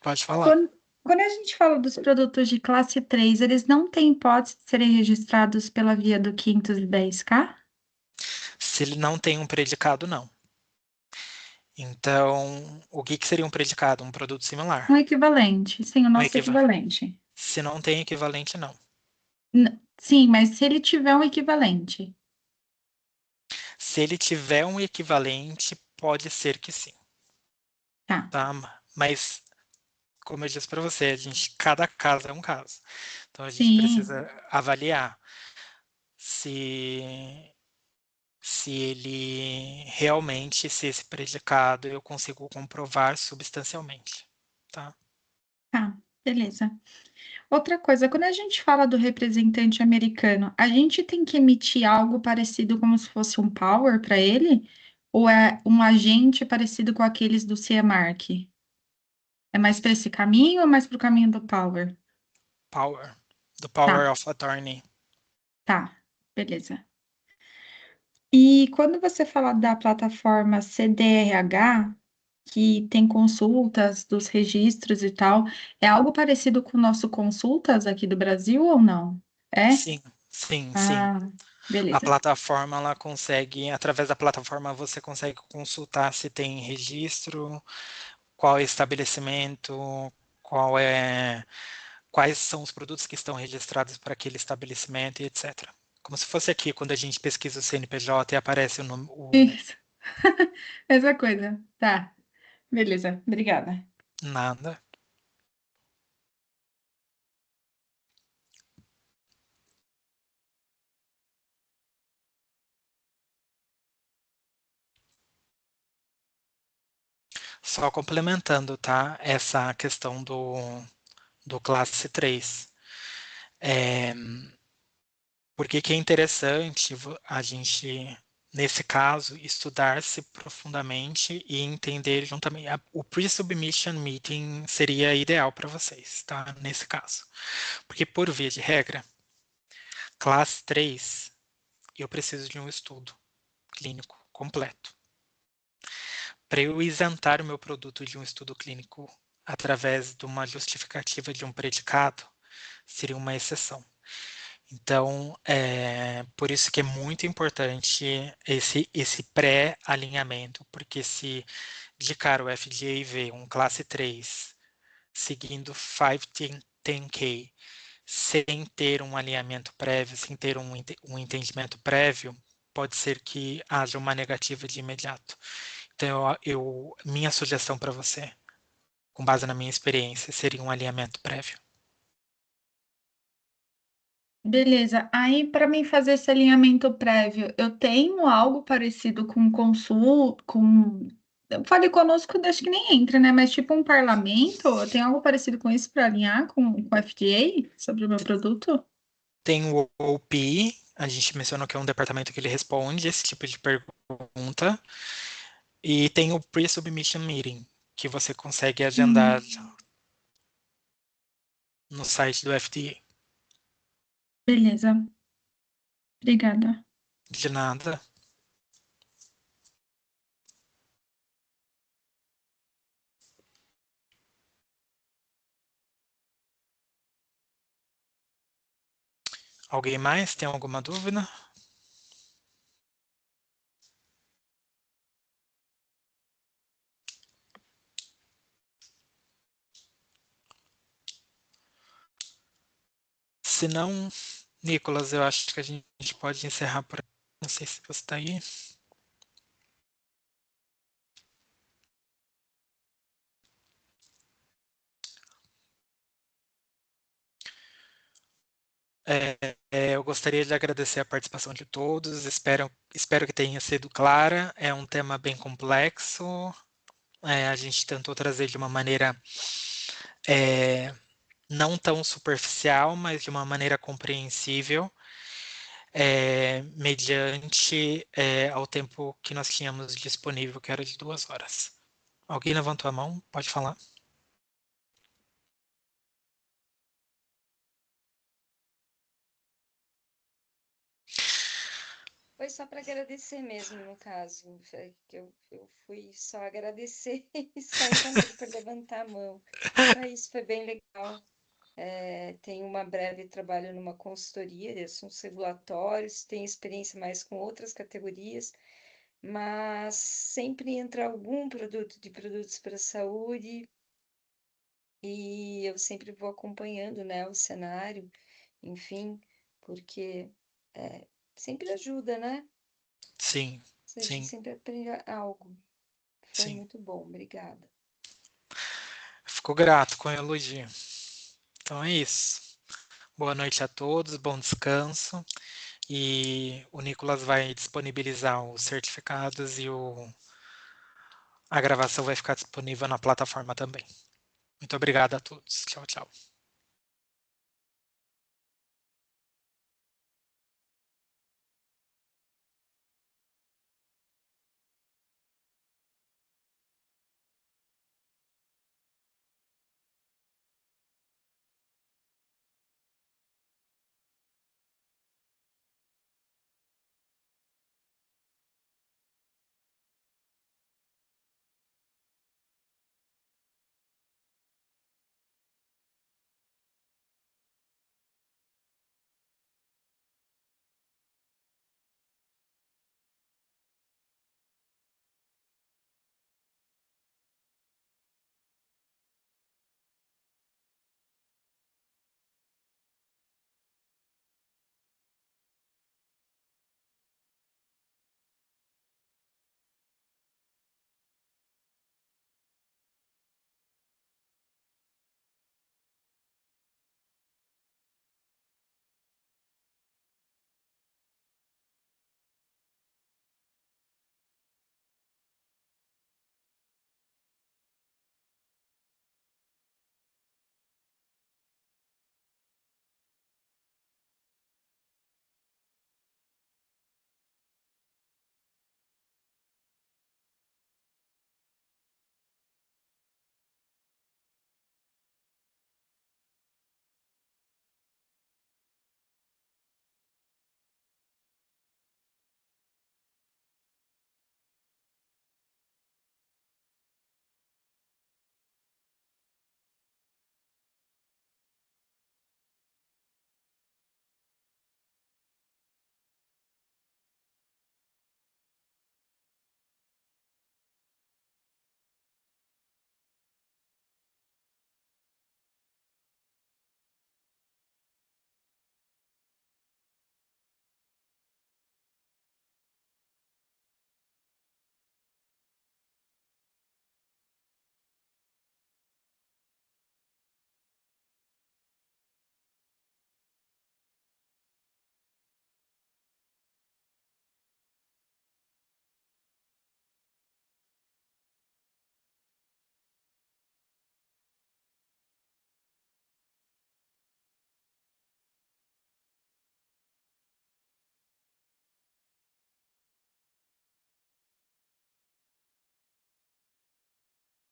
Pode falar. Quando a gente fala dos produtos de classe 3, eles não têm hipótese de serem registrados pela via do 510K? Se ele não tem um predicado, não. Então, o que que seria um predicado? Um produto Um similar. equivalente. Sim, o Um nosso equiva- equivalente. Se não tem equivalente, não. Sim, mas se ele tiver um equivalente. Se ele tiver um equivalente, pode ser que sim, Tá, tá? Mas, como eu disse para você, cada caso é um caso. Então, a gente sim, precisa avaliar se, se ele realmente, se esse predicado eu consigo comprovar substancialmente, tá? tá, beleza. Outra coisa, quando a gente fala do representante americano, a gente tem que emitir algo parecido como se fosse um power para ele? Ou é um agente parecido com aqueles do CMARC? É mais para esse caminho ou mais para o caminho do power? Power, do Tá, Power of Attorney. tá, beleza. E quando você fala da plataforma CDRH, que tem consultas dos registros e tal, é algo parecido com o nosso consultas aqui do Brasil ou não? É? Sim, sim, sim. Ah, A beleza. plataforma, ela consegue, através da plataforma, você consegue consultar se tem registro, qual é o estabelecimento, qual é, quais são os produtos que estão registrados para aquele estabelecimento e etc. Como se fosse aqui, quando a gente pesquisa o CNPJ e aparece o nome, Isso. Essa coisa. Tá, beleza. Obrigada. nada. Só complementando, tá? Essa questão do classe 3. É, por que que é interessante a gente, nesse caso, estudar-se profundamente e entender juntamente. O pre-submission meeting seria ideal para vocês, tá? Nesse caso. Porque, por via de regra, classe 3, eu preciso de um estudo clínico completo. Para eu isentar o meu produto de um estudo clínico através de uma justificativa de um predicado, seria uma exceção. Então, por isso que é muito importante esse pré-alinhamento, porque se de cara o FDA vê um classe 3 seguindo 510K sem ter um alinhamento prévio, sem ter um entendimento prévio, pode ser que haja uma negativa de imediato. Então, minha sugestão para você, com base na minha experiência, seria um alinhamento prévio. Beleza. Aí, para mim fazer esse alinhamento prévio, eu tenho algo parecido com consulta, com. Fale conosco, acho que nem entra, né? Mas tipo um parlamento, eu tenho algo parecido com isso para alinhar com o FDA sobre o meu produto? Tem o OP, a gente mencionou que é um departamento que ele responde esse tipo de pergunta, e tem o Pre-Submission Meeting, que você consegue agendar Hum, no site do FDA. beleza. Obrigada. De nada. Alguém mais tem alguma dúvida? Se não, Nicolas, eu acho que a gente pode encerrar por aqui. Não sei se você está aí. Eu gostaria de agradecer a participação de todos. Espero que tenha sido clara. É um tema bem complexo. A gente tentou trazer de uma maneira é, não tão superficial, mas de uma maneira compreensível, mediante ao tempo que nós tínhamos disponível, que era de 2 horas. Alguém levantou a mão? Pode falar. Foi só para agradecer mesmo, no caso. Foi que eu fui só agradecer e só encontrei para levantar a mão. Só isso foi bem legal. Tenho uma breve trabalho numa consultoria de assuntos regulatórios, tenho experiência mais com outras categorias. mas sempre entra algum produto de produtos para a saúde e eu sempre vou acompanhando, né, o cenário, enfim, porque sempre ajuda, né? Sim, A gente sim, sempre aprende algo. Foi sim. muito bom, obrigada. Fico grato com o elogio. Então é isso. Boa noite a todos, bom descanso. E o Nicolas vai disponibilizar os certificados e a gravação vai ficar disponível na plataforma também. Muito obrigado a todos. Tchau, tchau.